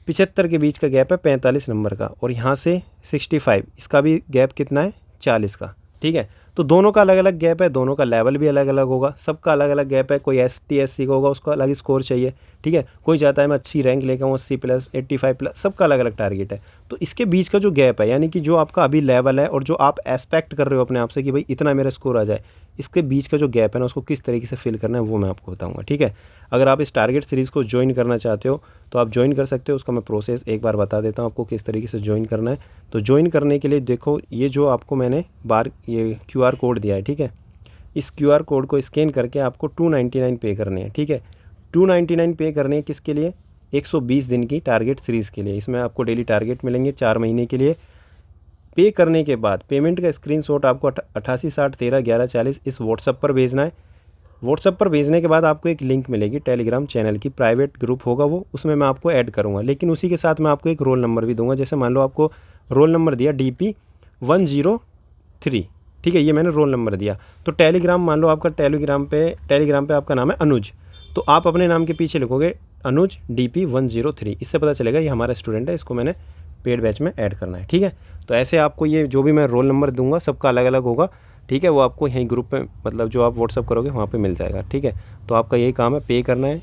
75 के बीच का गैप है 45 नंबर का, और यहाँ से 65, इसका भी गैप कितना है 40 का, ठीक है। तो दोनों का अलग अलग गैप है, दोनों का लेवल भी अलग अलग होगा, सबका अलग अलग गैप है। कोई ST SC का होगा, उसको अलग स्कोर चाहिए, ठीक है। कोई चाहता है मैं अच्छी रैंक लेकर आऊँ 80+, 85+, सबका अलग अलग टारगेट है। तो इसके बीच का जो गैप है, यानी कि जो आपका अभी लेवल है और जो आप एक्सपेक्ट कर रहे हो अपने आप से कि भाई इतना मेरा स्कोर आ जाए, इसके बीच का जो गैप है ना उसको किस तरीके से फिल करना है वो मैं आपको बताऊंगा, ठीक है। अगर आप इस टारगेट सीरीज़ को ज्वाइन करना चाहते हो तो आप ज्वाइन कर सकते हो, उसका मैं प्रोसेस एक बार बता देता हूँ आपको किस तरीके से ज्वाइन करना है। तो ज्वाइन करने के लिए देखो, ये जो आपको मैंने ये QR कोड दिया है, ठीक है। इस QR कोड को स्कैन करके आपको 299 पे करने हैं, ठीक है। 299 पे करने हैं किसके लिए, 120 दिन की टारगेट सीरीज़ के लिए। इसमें आपको डेली टारगेट मिलेंगे 4 महीने के लिए। पे करने के बाद पेमेंट का स्क्रीनशॉट आपको 8860131140 इस व्हाट्सएप पर भेजना है। व्हाट्सएप पर भेजने के बाद आपको एक लिंक मिलेगी टेलीग्राम चैनल की, प्राइवेट ग्रुप होगा वो, उसमें मैं आपको ऐड करूँगा। लेकिन उसी के साथ मैं आपको एक रोल नंबर भी दूंगा। जैसे मान लो आपको रोल नंबर दिया DP103, ठीक है, ये मैंने रोल नंबर दिया। तो टेलीग्राम, मान लो आपका टेलीग्राम पे आपका नाम है अनुज, तो आप अपने नाम के पीछे लिखोगे अनुज DP103, इससे पता चलेगा ये हमारा स्टूडेंट है, इसको मैंने पेड बैच में ऐड करना है। ठीक है, तो ऐसे आपको ये जो भी मैं रोल नंबर दूंगा सबका अलग अलग होगा। ठीक है, वो आपको यहीं ग्रुप पे मतलब जो आप व्हाट्सअप करोगे वहाँ पे मिल जाएगा। ठीक है, तो आपका यही काम है, पे करना है,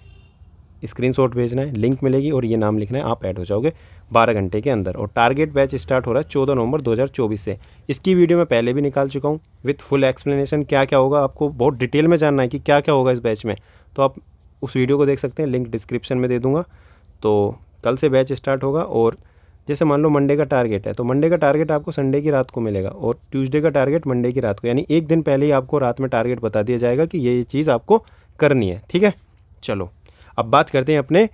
स्क्रीनशॉट भेजना है, लिंक मिलेगी और ये नाम लिखना है, आप ऐड हो जाओगे 12 घंटे के अंदर। और टारगेट बैच स्टार्ट हो रहा है 14 नवंबर 2024 से। इसकी वीडियो मैं पहले भी निकाल चुका हूँ विथ फुल एक्सप्लेनेशन, क्या क्या होगा, आपको बहुत डिटेल में जानना है कि क्या क्या होगा इस बैच में, तो आप उस वीडियो को देख सकते हैं, लिंक डिस्क्रिप्शन में दे दूँगा। तो कल से बैच स्टार्ट होगा। और जैसे मान लो मंडे का टारगेट है, तो मंडे का टारगेट आपको संडे की रात को मिलेगा और ट्यूसडे का टारगेट मंडे की रात को, यानी एक दिन पहले ही आपको रात में टारगेट बता दिया जाएगा कि ये चीज़ आपको करनी है। ठीक है, चलो अब बात करते हैं अपने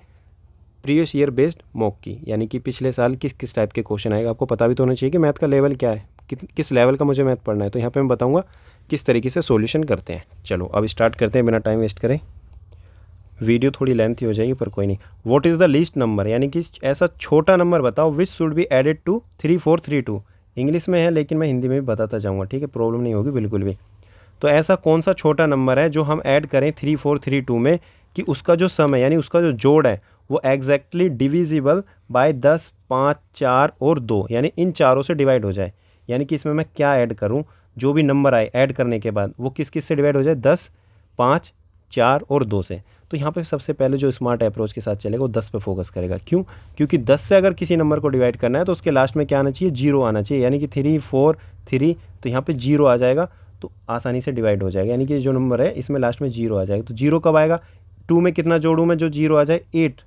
प्रीवियस ईयर बेस्ड मॉक की, यानी कि पिछले साल किस किस टाइप के क्वेश्चन आएगा। आपको पता भी तो होना चाहिए कि मैथ का लेवल क्या है, किस लेवल का मुझे मैथ पढ़ना है। तो यहाँ पे मैं बताऊँगा किस तरीके से सॉल्यूशन करते हैं। चलो अब स्टार्ट करते हैं बिना टाइम वेस्ट करें। वीडियो थोड़ी लेंथी हो जाएगी पर कोई नहीं। What is the least number, यानी कि ऐसा छोटा नंबर बताओ which should be added to 3432। English में है लेकिन मैं हिंदी में भी बताता जाऊँगा। ठीक है, प्रॉब्लम नहीं होगी बिल्कुल भी। तो ऐसा कौन सा छोटा नंबर है जो हम ऐड करें 3432 में कि उसका जो सम है यानी उसका जो जोड़ है वो एग्जैक्टली डिविजिबल बाय 10, 5, 4 और 2, यानी इन चारों से डिवाइड हो जाए। यानी कि इसमें मैं क्या ऐड करूं, जो भी नंबर आए ऐड करने के बाद वो किस किस से डिवाइड हो जाए, 10, 5, 4 और 2 से। तो यहाँ पे सबसे पहले जो स्मार्ट अप्रोच के साथ चलेगा वो 10 पे फोकस करेगा। क्यों? क्योंकि 10 से अगर किसी नंबर को डिवाइड करना है तो उसके लास्ट में क्या आना चाहिए, 0 आना चाहिए, यानी कि 3, 4, 3, तो यहाँ पे 0 आ जाएगा तो आसानी से डिवाइड हो जाएगा। यानी कि जो नंबर है इसमें लास्ट में 0 आ जाएगा। तो 0 कब आएगा, 2 में कितना जोड़ूँ मैं जो 0 आ जाए, 8,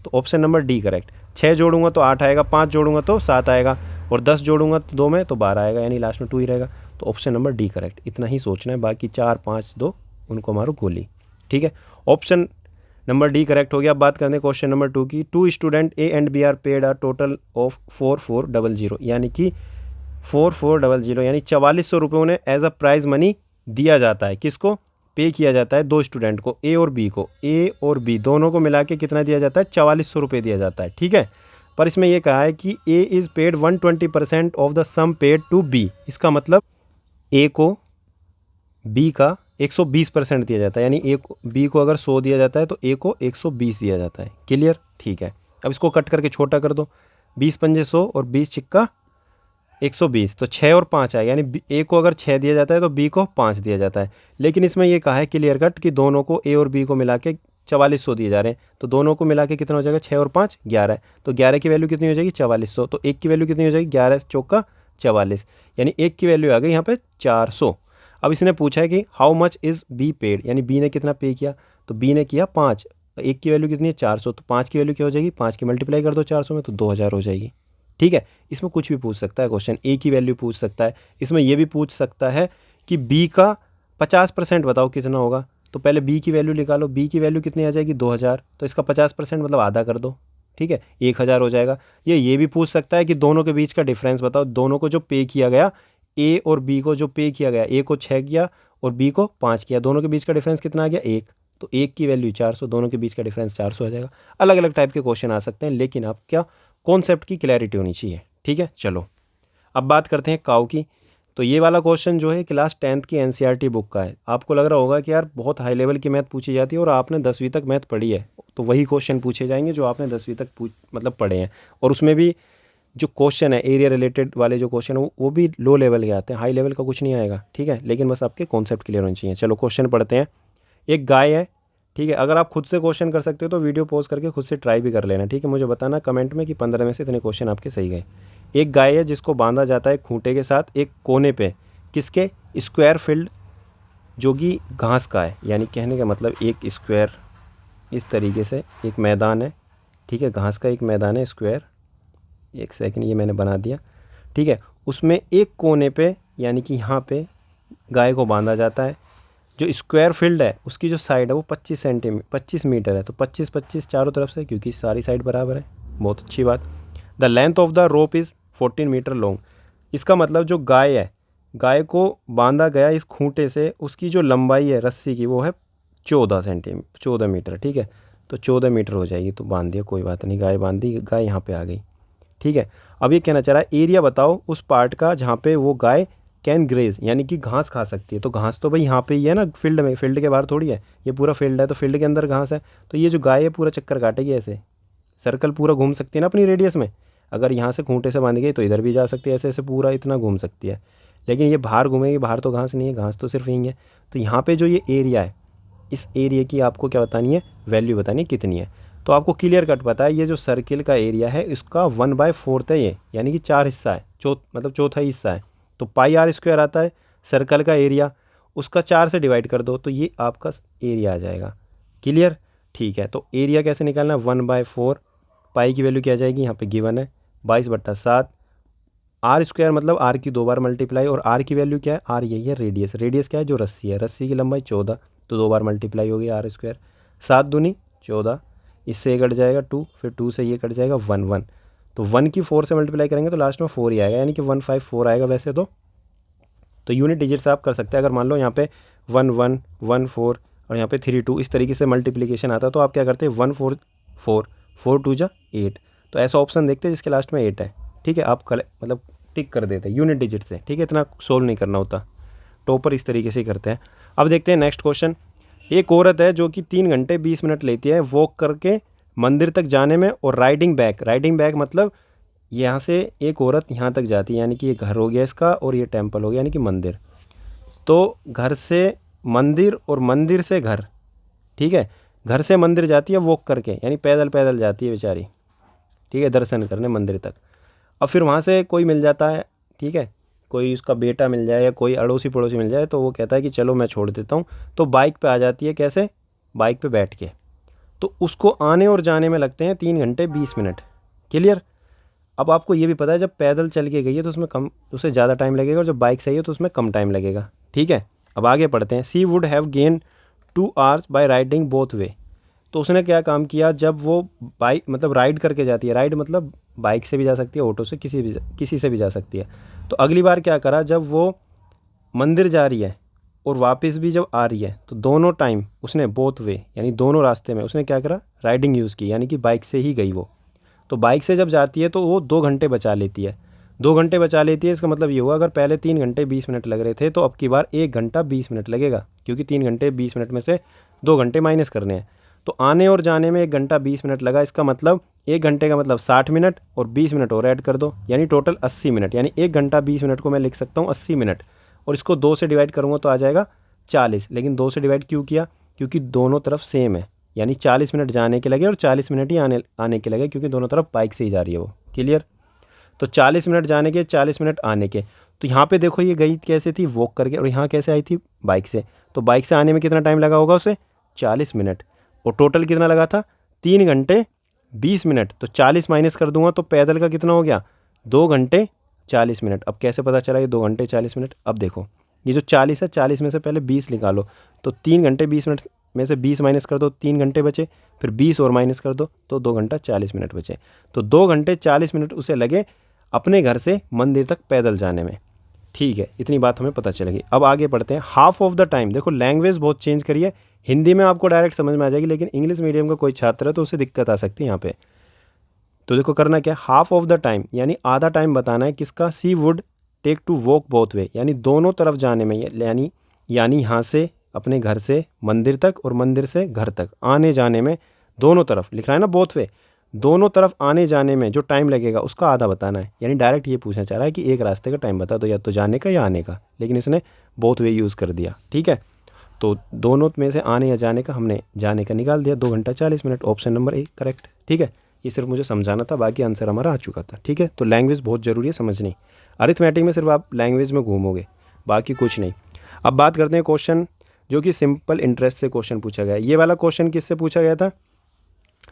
तो ऑप्शन नंबर डी करेक्ट। 6 जोड़ूंगा तो 8 आएगा, 5 जोड़ूंगा तो 7 आएगा और 10 जोड़ूंगा तो 2 में तो 12 आएगा, यानी लास्ट में 2 ही रहेगा। तो ऑप्शन नंबर डी करेक्ट। इतना ही सोचना है, बाकी 4, 5, 2 उनको मारो गोली। ठीक है, ऑप्शन नंबर डी करेक्ट हो गया। अब बात करते हैं क्वेश्चन नंबर 2 की। 2 student A and B are paid a total of 4400, यानी कि 4400 यानी 4400 रुपये उन्हें एज अ प्राइज मनी दिया जाता है। किसको पे किया जाता है, 2 स्टूडेंट को, ए और बी को, ए और बी दोनों को मिला के कितना दिया जाता है, 4400 रुपये दिया जाता है। ठीक है, पर इसमें यह कहा है कि A is paid 120% of the sum paid to B. इसका मतलब ए को बी का 120% दिया जाता है, यानी ए को बी को अगर 100 दिया जाता है तो ए को 120 दिया जाता है। क्लियर? ठीक है, अब इसको कट करके छोटा कर दो, 20 पंजे 100 और 20 चिक्का 120, तो 6 और 5 आएगा, यानी ए को अगर 6 दिया जाता है तो बी को 5 दिया जाता है। लेकिन इसमें यह कहा है क्लियर कट कि दोनों को, ए और बी को मिला के 4400 दिए जा रहे हैं, तो दोनों को मिला के कितना हो जाएगा, 6 और 5 11, तो 11 की वैल्यू कितनी हो जाएगी, 4400, तो एक की वैल्यू कितनी हो जाएगी, 11 चौका 44, यानी एक की वैल्यू आ गई यहाँ पे 400। अब इसने पूछा है कि how much is be paid, यानी बी ने कितना पे किया, तो बी ने किया 5, एक की वैल्यू कितनी है 400, तो 5 की वैल्यू क्या हो जाएगी, 5 की मल्टीप्लाई कर दो 400 में तो 2000 हो जाएगी। ठीक है, इसमें कुछ भी पूछ सकता है क्वेश्चन, ए की वैल्यू पूछ सकता है, इसमें यह भी पूछ सकता है कि बी का 50% बताओ कितना होगा, तो पहले बी की वैल्यू निकालो, बी की वैल्यू कितनी आ जाएगी 2000, तो इसका 50% मतलब आधा कर दो। ठीक है, 1000 हो जाएगा। ये भी पूछ सकता है कि दोनों के बीच का डिफरेंस बताओ, दोनों को जो पे किया गया, ए और बी को जो पे किया गया, ए को 6 किया और बी को 5 किया, दोनों के बीच का डिफरेंस कितना आ गया 1, तो 1 की वैल्यू 400, दोनों के बीच का डिफरेंस 400 आ जाएगा। अलग अलग टाइप के क्वेश्चन आ सकते हैं, लेकिन आप क्या कॉन्सेप्ट की क्लैरिटी होनी चाहिए। ठीक है, चलो अब बात करते हैं काउ की। तो ये वाला क्वेश्चन जो है क्लास 10th की एनसीईआरटी बुक का है। आपको लग रहा होगा कि यार बहुत हाई लेवल की मैथ पूछी जाती है और आपने 10वीं तक मैथ पढ़ी है, तो वही क्वेश्चन पूछे जाएंगे जो आपने 10वीं तक मतलब पढ़े हैं। और उसमें भी जो क्वेश्चन है एरिया रिलेटेड वाले जो क्वेश्चन है वो भी लो लेवल के आते हैं, हाई लेवल का कुछ नहीं आएगा। ठीक है, लेकिन बस आपके कॉन्सेप्ट क्लियर होने चाहिए। चलो क्वेश्चन पढ़ते हैं। एक गाय है, ठीक है, अगर आप खुद से क्वेश्चन कर सकते हो तो वीडियो पॉज करके खुद से ट्राई भी कर लेना। ठीक है, मुझे बताना कमेंट में कि 15 में से इतने क्वेश्चन आपके सही गए। एक गाय है जिसको बांधा जाता है खूंटे के साथ एक कोने पे, किसके, स्क्वायर फील्ड जो कि घास का है, यानी कहने का मतलब एक स्क्वायर इस तरीके से एक मैदान है। ठीक है, घास का एक मैदान है स्क्वायर, एक सेकंड ये मैंने बना दिया। ठीक है, उसमें एक कोने पे यानी कि यहाँ पे गाय को बांधा जाता है। जो स्क्वायर फील्ड है उसकी जो साइड है वो 25 मीटर है, तो 25 चारों तरफ से, क्योंकि सारी साइड बराबर है। बहुत अच्छी बात। The length of the rope is 14 metre long. इसका मतलब जो गाय है, गाय को बांधा गया इस खूंटे से, उसकी जो लंबाई है रस्सी की वो है 14 मीटर। ठीक है, तो 14 मीटर हो जाएगी, तो बांध दिया, कोई बात नहीं, गाय बांध दी, गाय यहाँ पे आ गई। ठीक है, अब ये कहना चाह रहा है एरिया बताओ उस पार्ट का जहाँ पे वो गाय कैन ग्रेज, यानी कि घास खा सकती है। तो घास तो भाई यहाँ पे ही है ना, फील्ड में, फील्ड के बाहर थोड़ी है, ये पूरा फील्ड है, तो फील्ड के अंदर घास है, तो ये जो गाय है पूरा चक्कर काटेगी, ऐसे सर्कल पूरा घूम सकती है ना अपनी रेडियस में। अगर यहाँ से खूंटे से बांध गई तो इधर भी जा सकती है, ऐसे ऐसे पूरा इतना घूम सकती है। लेकिन ये बाहर घूमेगी, बाहर तो घास नहीं है, घास तो सिर्फ यहीं है। तो यहाँ पे जो ये एरिया है, इस एरिया की आपको क्या बतानी है, वैल्यू बतानी है कितनी है। तो आपको क्लियर कट पता है ये जो सर्किल का एरिया है इसका 1/4 है ये, यानी कि 4 हिस्सा है, मतलब चौथा हिस्सा है। तो पाई आर स्क्वायर आता है सर्कल का एरिया, उसका 4 से डिवाइड कर दो तो ये आपका एरिया आ जाएगा। क्लियर, ठीक है। तो एरिया कैसे निकालना, 1/4, पाई की वैल्यू क्या आ जाएगी, यहाँ पे गिवन है 22/7, आर स्क्वायर मतलब आर की 2 बार मल्टीप्लाई, और आर की वैल्यू क्या है, आर यही है रेडियस, रेडियस क्या है जो रस्सी है, रस्सी की लंबाई 14, तो 2 बार मल्टीप्लाई हो गई आर स्क्वायर, 7 दूनी 14, इससे ये कट जाएगा 2, फिर 2 से ये कट जाएगा 1, तो 1 की 4 से मल्टीप्लाई करेंगे तो लास्ट में 4 ही आएगा, यानी कि 154 आएगा वैसे तो यूनिट डिजिट से आप कर सकते हैं। अगर मान लो यहाँ पे 1 1 1 4 और यहाँ पे 3 2 इस तरीके से मल्टीप्लिकेशन आता तो आप क्या करते हैं 1 4 4 4 2 जा 8, तो ऐसा ऑप्शन देखते हैं जिसके लास्ट में 8 है। ठीक है, आप मतलब टिक कर देते हैं यूनिट डिजिट से। ठीक है, इतना सोल्व नहीं करना होता, टॉपर इस तरीके से ही करते हैं। अब देखते हैं नेक्स्ट क्वेश्चन। एक औरत है जो कि 3 घंटे 20 मिनट लेती है वॉक करके मंदिर तक जाने में और राइडिंग बैक मतलब यहाँ से एक औरत यहाँ तक जाती है, यानी कि ये घर हो गया इसका और ये टेम्पल हो गया यानी कि मंदिर। तो घर से मंदिर और मंदिर से घर, ठीक है, घर से मंदिर जाती है वॉक करके, यानी पैदल पैदल जाती है बेचारी, ठीक है, दर्शन करने मंदिर तक। अब फिर वहाँ से कोई मिल जाता है, ठीक है, कोई उसका बेटा मिल जाए या कोई अड़ोसी पड़ोसी मिल जाए, तो वो कहता है कि चलो मैं छोड़ देता हूँ, तो बाइक पे आ जाती है। कैसे, बाइक पे बैठ के। तो उसको आने और जाने में लगते हैं 3 घंटे 20 मिनट। क्लियर। अब आपको ये भी पता है जब पैदल चल के गई है तो उसमें कम, उससे ज़्यादा टाइम लगेगा, और जब बाइक से आई है तो उसमें कम टाइम लगेगा। ठीक है, अब आगे पढ़ते हैं। She would have gain 2 hours by riding both way. तो उसने क्या काम किया, जब वो बाइक मतलब राइड करके जाती है, राइड मतलब बाइक से भी जा सकती है, ऑटो से, किसी से भी जा सकती है। तो अगली बार क्या करा, जब वो मंदिर जा रही है और वापस भी जब आ रही है तो दोनों टाइम उसने बोथ वे यानी दोनों रास्ते में उसने क्या करा, राइडिंग यूज़ की, यानी कि बाइक से ही गई वो। तो बाइक से जब जाती है तो वो 2 घंटे बचा लेती है, 2 घंटे बचा लेती है। इसका मतलब ये हुआ अगर पहले 3 घंटे 20 मिनट लग रहे थे तो अब की बार 1 घंटा 20 मिनट लगेगा, क्योंकि 3 घंटे 20 मिनट में से 2 घंटे माइनस करने हैं। तो आने और जाने में 1 घंटा 20 मिनट लगा, इसका मतलब 1 घंटे का मतलब 60 मिनट और 20 मिनट और ऐड कर दो, यानी टोटल 80 मिनट। यानी 1 घंटा 20 मिनट को मैं लिख सकता हूँ 80 मिनट, और इसको 2 से डिवाइड करूँगा तो आ जाएगा 40। लेकिन 2 से डिवाइड क्यों किया, क्योंकि दोनों तरफ सेम है, यानी 40 मिनट जाने के लगे और 40 मिनट ही आने के लगे, क्योंकि दोनों तरफ बाइक से ही जा रही है वो। क्लियर। तो 40 मिनट जाने के, 40 मिनट आने के। तो यहाँ पे देखो ये गई कैसे थी, वॉक करके, और यहाँ कैसे आई थी, बाइक से। तो बाइक से आने में कितना टाइम लगा होगा उसे, 40 मिनट, और टोटल कितना लगा था, 3 घंटे 20 मिनट। तो 40 माइनस कर दूंगा तो पैदल का कितना हो गया, 2 घंटे 40 मिनट। अब कैसे पता चला ये 2 घंटे 40 मिनट, अब देखो ये जो 40 है, 40 में से पहले 20 निकालो, तो 3 घंटे 20 मिनट में से 20 माइनस कर दो, 3 घंटे बचे, फिर 20 और माइनस कर दो तो 2 घंटा 40 मिनट बचे। तो 2 घंटे 40 मिनट उसे लगे अपने घर से मंदिर तक पैदल जाने में। ठीक है, इतनी बात हमें पता चलेगी। अब आगे पढ़ते हैं। हाफ ऑफ द टाइम, देखो लैंग्वेज बहुत चेंज करिए, हिंदी में आपको डायरेक्ट समझ में आ जाएगी, लेकिन इंग्लिश मीडियम का कोई छात्र है तो उसे दिक्कत आ सकती है यहाँ पे। तो देखो करना क्या, हाफ ऑफ द टाइम यानी आधा टाइम बताना है किसका, she would take to walk both way, यानी दोनों तरफ जाने में, यानी यहाँ से अपने घर से मंदिर तक और मंदिर से घर तक आने जाने में, दोनों तरफ लिख रहा है ना बोथ वे, दोनों तरफ आने जाने में जो टाइम लगेगा उसका आधा बताना है। यानी डायरेक्ट ये पूछना चाह रहा है कि एक रास्ते का टाइम बता दो, या तो जाने का या आने का, लेकिन इसने बोथ वे यूज़ कर दिया। ठीक है, तो दोनों में से आने या जाने का, हमने जाने का निकाल दिया, 2 घंटा 40 मिनट, ऑप्शन नंबर 1 करेक्ट। ठीक है, ये सिर्फ मुझे समझाना था, बाकी आंसर हमारा आ चुका था। ठीक है, तो लैंग्वेज बहुत ज़रूरी है समझनी, अरिथमेटिक में सिर्फ आप लैंग्वेज में घूमोगे, बाकी कुछ नहीं। अब बात करते हैं क्वेश्चन जो कि सिंपल इंटरेस्ट से क्वेश्चन पूछा गया है। ये वाला क्वेश्चन किससे पूछा गया था,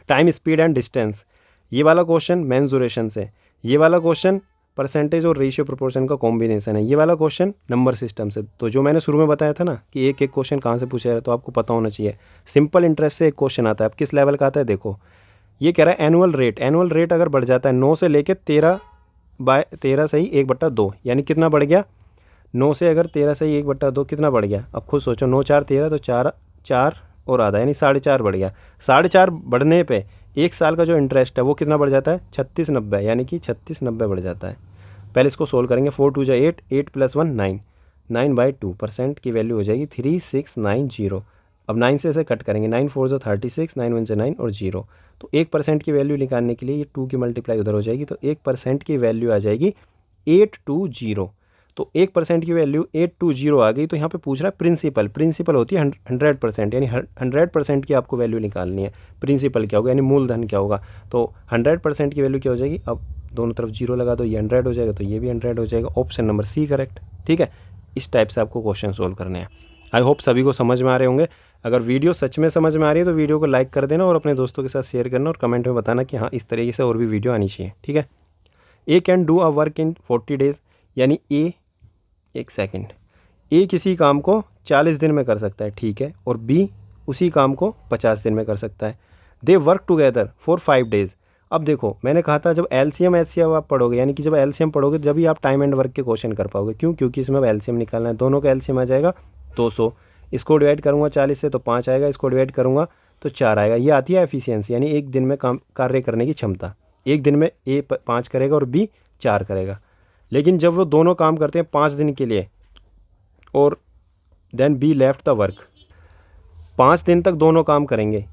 टाइम स्पीड एंड डिस्टेंस। ये वाला क्वेश्चन मेंसुरेशन से। ये वाला क्वेश्चन परसेंटेज और रेशियो प्रोपोर्शन का कॉम्बिनेशन है। ये वाला क्वेश्चन नंबर सिस्टम से। तो जो मैंने शुरू में बताया था ना कि एक एक क्वेश्चन कहाँ से पूछा है, तो आपको पता होना चाहिए। सिंपल इंटरेस्ट से एक क्वेश्चन आता है, अब किस लेवल का आता है देखो, ये कह रहा है एनुअल रेट। एनुअल रेट अगर बढ़ जाता है 9 से लेके 13 से ही 1/2, यानी कितना बढ़ गया, 9 से अगर 13 से ही 1/2 कितना बढ़ गया, अब खुद सोचो, 9 4 13, तो 4 और आधा, यानी 4.5 बढ़ गया। 4.5 बढ़ने पे 1 साल का जो इंटरेस्ट है वो कितना बढ़ जाता है, 3690, यानी कि 3690 बढ़ जाता है। पहले इसको सोल्व करेंगे, 4 2 8, 8 + 1 9, 9/2% की वैल्यू हो जाएगी 3690। अब 9 से ऐसे कट करेंगे, 9 4 36, 9 1 9 और 0। तो 1% की वैल्यू निकालने के लिए ये 2 की मल्टीप्लाई उधर हो जाएगी, तो 1% की वैल्यू आ जाएगी 820। तो 1% की वैल्यू 820 आ गई। तो यहाँ पे पूछ रहा है प्रिंसिपल, प्रिंसिपल होती है 100%, यानी 100% की आपको वैल्यू निकालनी है। प्रिंसिपल क्या होगा, यानी मूलधन क्या होगा। तो 100% की वैल्यू क्या हो जाएगी, अब दोनों तरफ 0 लगा दो, ये 100 हो जाएगा, तो ये भी 100 हो जाएगा। Option number C correct. ठीक है, इस टाइप से आपको क्वेश्चन सोल्व करने हैं। आई होप सभी को समझ में आ रहे होंगे। अगर वीडियो सच में समझ में आ रही है तो वीडियो को लाइक कर देना और अपने दोस्तों के साथ शेयर करना और कमेंट में बताना कि हाँ इस तरीके से और भी वीडियो आनी चाहिए। ठीक है, A can do a work in 40 days, यानी ए, एक सेकंड, ए किसी काम को 40 दिन में कर सकता है, ठीक है, और बी उसी काम को 50 दिन में कर सकता है। They work together for 5 days. अब देखो मैंने कहा था जब एलसीएम एचसीएफ आप पढ़ोगे, यानी कि जब एलसीएम पढ़ोगे जब ही आप टाइम एंड वर्क के क्वेश्चन कर पाओगे। क्यों, क्योंकि इसमें अब एलसीएम निकालना है। दोनों का एलसीएम आ जाएगा 200, इसको डिवाइड करूँगा 40 से तो 5 आएगा, इसको डिवाइड करूँगा तो 4 आएगा। ये आती है एफिशिएंसी, यानी एक दिन में काम कार्य करने की क्षमता। एक दिन में ए 5 करेगा और बी 4 करेगा। लेकिन जब वो दोनों काम करते हैं 5 दिन के लिए और then B left the work, 5 दिन तक दोनों काम करेंगे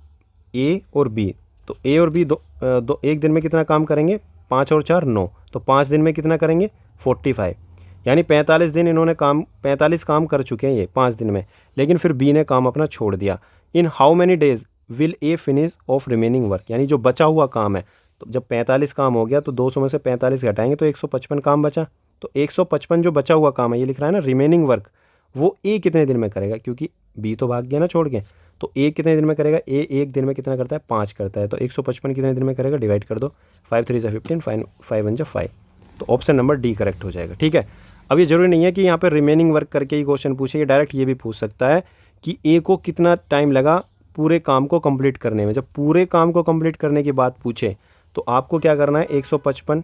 ए और बी। तो ए और बी दो एक दिन में कितना काम करेंगे, 5 और 4 9, तो 5 दिन में कितना करेंगे 45, यानी 45 दिन इन्होंने काम, 45 काम कर चुके हैं ये 5 दिन में। लेकिन फिर बी ने काम अपना छोड़ दिया। In how many days will A finish off remaining work, यानी जो बचा हुआ काम है। तो जब 45 काम हो गया तो 200 में से 45 घटाएंगे तो 155 काम बचा। तो 155 जो बचा हुआ काम है, ये लिख रहा है ना रिमेनिंग वर्क, वो ए कितने दिन में करेगा, क्योंकि बी तो भाग गया ना छोड़ के। तो ए कितने दिन में करेगा, ए एक दिन में कितना करता है 5 करता है। तो 155 कितने दिन में करेगा, डिवाइड कर दो, 5 3 जा 15, 5 1 जा 5। तो ऑप्शन नंबर डी करेक्ट हो जाएगा। ठीक है, अब ये जरूरी नहीं है कि यहाँ पे रिमेनिंग वर्क करके ही क्वेश्चन पूछे, ये डायरेक्ट ये भी पूछ सकता है कि ए को कितना टाइम लगा पूरे काम को कंप्लीट करने में। जब पूरे काम को कंप्लीट करने की बात पूछे तो आपको क्या करना है, 155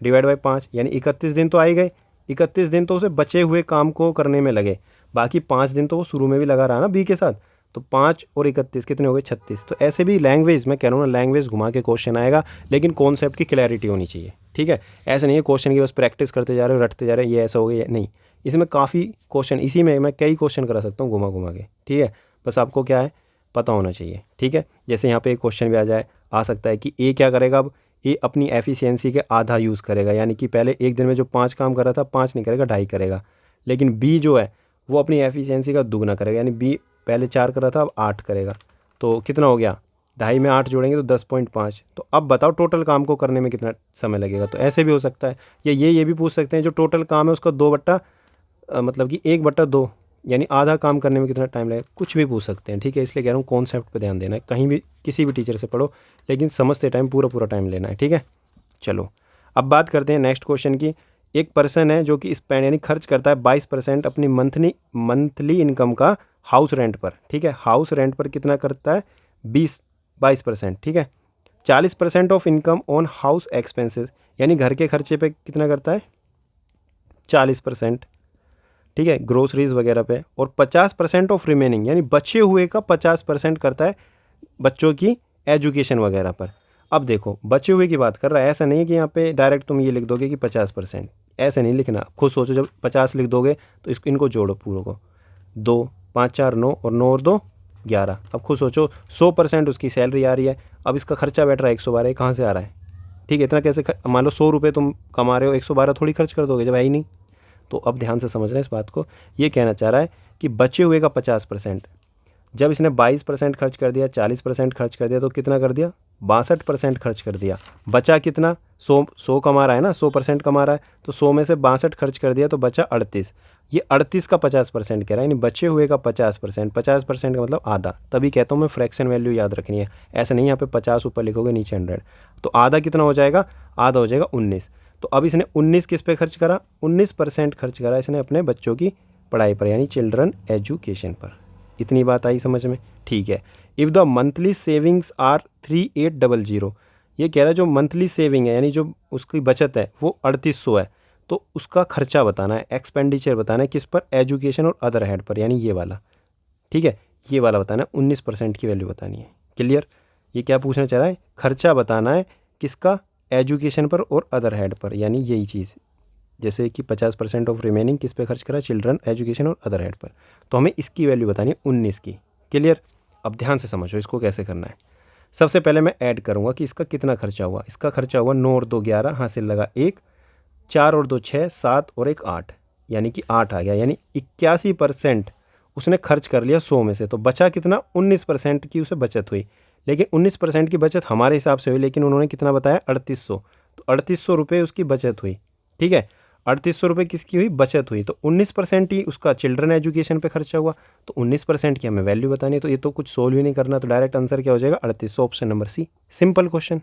डिवाइड बाई 5, यानी 31 दिन तो आ ही गए। 31 दिन तो उसे बचे हुए काम को करने में लगे, बाकी 5 दिन तो वो शुरू में भी लगा रहा ना बी के साथ। तो 5 और 31 कितने हो गए 36। तो ऐसे भी लैंग्वेज, मैं कह रहा हूँ ना, लैंग्वेज घुमा के क्वेश्चन आएगा, लेकिन कॉन्सेप्ट की क्लैरिटी होनी चाहिए। ठीक है, ऐसा नहीं है क्वेश्चन की बस प्रैक्टिस करते जा रहे हो, रटते जा रहे हो, ये ऐसा हो गया नहीं। इसमें काफ़ी क्वेश्चन, इसी में मैं कई क्वेश्चन करा सकता हूँ घुमा घुमा के। ठीक है, बस आपको क्या है पता होना चाहिए। ठीक है, जैसे यहाँ पे एक क्वेश्चन भी आ सकता है कि ए क्या करेगा, अब ए अपनी एफिशिएंसी के आधा यूज़ करेगा, यानी कि पहले एक दिन में जो 5 काम कर रहा था 5 नहीं करेगा 2.5 करेगा। लेकिन बी जो है वो अपनी एफिशिएंसी का दुगना करेगा, यानी बी पहले 4 कर रहा था अब 8 करेगा। तो कितना हो गया, 2.5 में 8 जोड़ेंगे तो 10.5। तो अब बताओ टोटल काम को करने में कितना समय लगेगा। तो ऐसे भी हो सकता है, या ये भी पूछ सकते हैं जो टोटल काम है उसका 2 मतलब कि 1/2, यानी आधा काम करने में कितना टाइम लगेगा, कुछ भी पूछ सकते हैं। ठीक है, इसलिए कह रहा हूँ कॉन्सेप्ट पे ध्यान देना है। कहीं भी किसी भी टीचर से पढ़ो, लेकिन समझते टाइम पूरा टाइम लेना है। ठीक है, चलो अब बात करते हैं नेक्स्ट क्वेश्चन की। एक पर्सन है जो कि स्पेंड यानी खर्च करता है 22% अपनी मंथली इनकम का हाउस रेंट पर। ठीक है, हाउस रेंट पर कितना करता है 22%। ठीक है, 40% of income on house expenses, यानी घर के खर्चे पे कितना करता है 40%। ठीक है, ग्रोसरीज वगैरह पे। और 50% ऑफ रिमेनिंग, यानी बचे हुए का 50% करता है बच्चों की एजुकेशन वगैरह पर। अब देखो बचे हुए की बात कर रहा है, ऐसा नहीं है कि यहाँ पे डायरेक्ट तुम ये लिख दोगे कि 50%, ऐसे नहीं लिखना। खुद सोचो, जब 50 लिख दोगे तो इनको जोड़ो पूरों को, 2 5 4 9 और 9 और 2 11। अब खुद सोचो 100% उसकी सैलरी आ रही है, अब इसका खर्चा बैठ रहा है 112, कहाँ से आ रहा है। ठीक है, इतना कैसे, मान लो 100 रुपये तुम कमा रहे हो, 112 थोड़ी खर्च कर दोगे जब है ही नहीं। तो अब ध्यान से समझना इस बात को। ये कहना चाह रहा है कि बचे हुए का 50%, जब इसने 22% खर्च कर दिया, 40% खर्च कर दिया, तो कितना कर दिया 62% खर्च कर दिया। बचा कितना, 100 कमा रहा है ना, 100% कमा रहा है, तो 100 में से 62 खर्च कर दिया तो बचा 38। ये 38 का 50% कह रहा है, यानी बचे हुए का 50%। 50% का मतलब आधा। तभी कहता हूँ मैं फ्रैक्शन वैल्यू याद रखनी है, ऐसा नहीं यहाँ पे 50 ऊपर लिखोगे नीचे 100। तो आधा कितना हो जाएगा, आधा हो जाएगा 19। तो अब इसने 19 किस पे खर्च करा, 19% खर्च करा इसने अपने बच्चों की पढ़ाई पर, यानी चिल्ड्रन एजुकेशन पर। इतनी बात आई समझ में। ठीक है, if the monthly savings are 3800, ये कह रहा है जो मंथली सेविंग है यानी जो उसकी बचत है वो 3800 है, तो उसका खर्चा बताना है, एक्सपेंडिचर बताना है किस पर, एजुकेशन और अदर हेड पर, यानी ये वाला। ठीक है, ये वाला बताना है, 19% की वैल्यू बतानी है। क्लियर, ये क्या पूछना चाह रहा है, खर्चा बताना है किसका, एजुकेशन पर और अदर हेड पर, यानी यही चीज़। जैसे कि 50% ऑफ रिमेनिंग किस पे खर्च करा, चिल्ड्रन एजुकेशन और अदर हेड पर। तो हमें इसकी वैल्यू बतानी है 19 की। क्लियर, अब ध्यान से समझो इसको कैसे करना है। सबसे पहले मैं ऐड करूँगा कि इसका कितना खर्चा हुआ। इसका खर्चा हुआ 9 और 2 11, हासिल लगा 1, 4 और 2 6, 7 और 1 8, यानी कि 8 आ गया। यानी 81% उसने खर्च कर लिया 100 में से। तो बचा कितना? 19% की उसे बचत हुई। लेकिन 19% की बचत हमारे हिसाब से हुई, लेकिन उन्होंने कितना बताया? 3800। तो 3800 रुपये उसकी बचत हुई। ठीक है, 3800 रुपये किसकी हुई? बचत हुई। तो 19% ही उसका चिल्ड्रन एजुकेशन पे खर्चा हुआ। तो 19% की हमें वैल्यू बतानी है। तो ये तो कुछ सोल्व ही नहीं करना, तो डायरेक्ट आंसर क्या हो जाएगा? 3800, option number C. Simple question.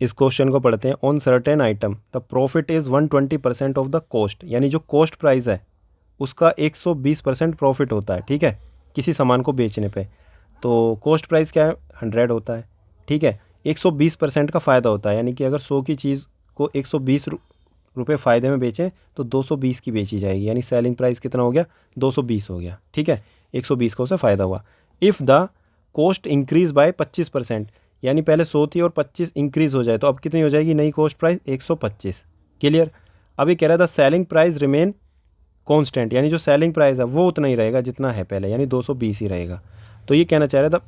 इस क्वेश्चन को पढ़ते हैं। On certain item the profit is 120% of the cost, यानी जो कॉस्ट प्राइस है उसका 120% प्रॉफिट होता है। ठीक है, किसी सामान को बेचने पे। तो कॉस्ट प्राइस क्या है? 100 होता है। ठीक है, 120% का फ़ायदा होता है, यानी कि अगर 100 की चीज़ को 120 रुपये फ़ायदे में बेचें तो 220 की बेची जाएगी, यानी सेलिंग प्राइस कितना हो गया? 220 हो गया। ठीक है, 120 का उसे फ़ायदा हुआ। If the cost increase by 25%, यानी पहले 100 थी और 25 इंक्रीज़ हो जाए तो अब कितनी हो जाएगी नई कॉस्ट प्राइस? 125। क्लियर। अब ये कह रहा था सेलिंग प्राइस रिमेन कांस्टेंट, यानी जो सेलिंग प्राइस है वो उतना ही रहेगा जितना है पहले, यानी 220 ही रहेगा। तो ये कहना चाह रहा था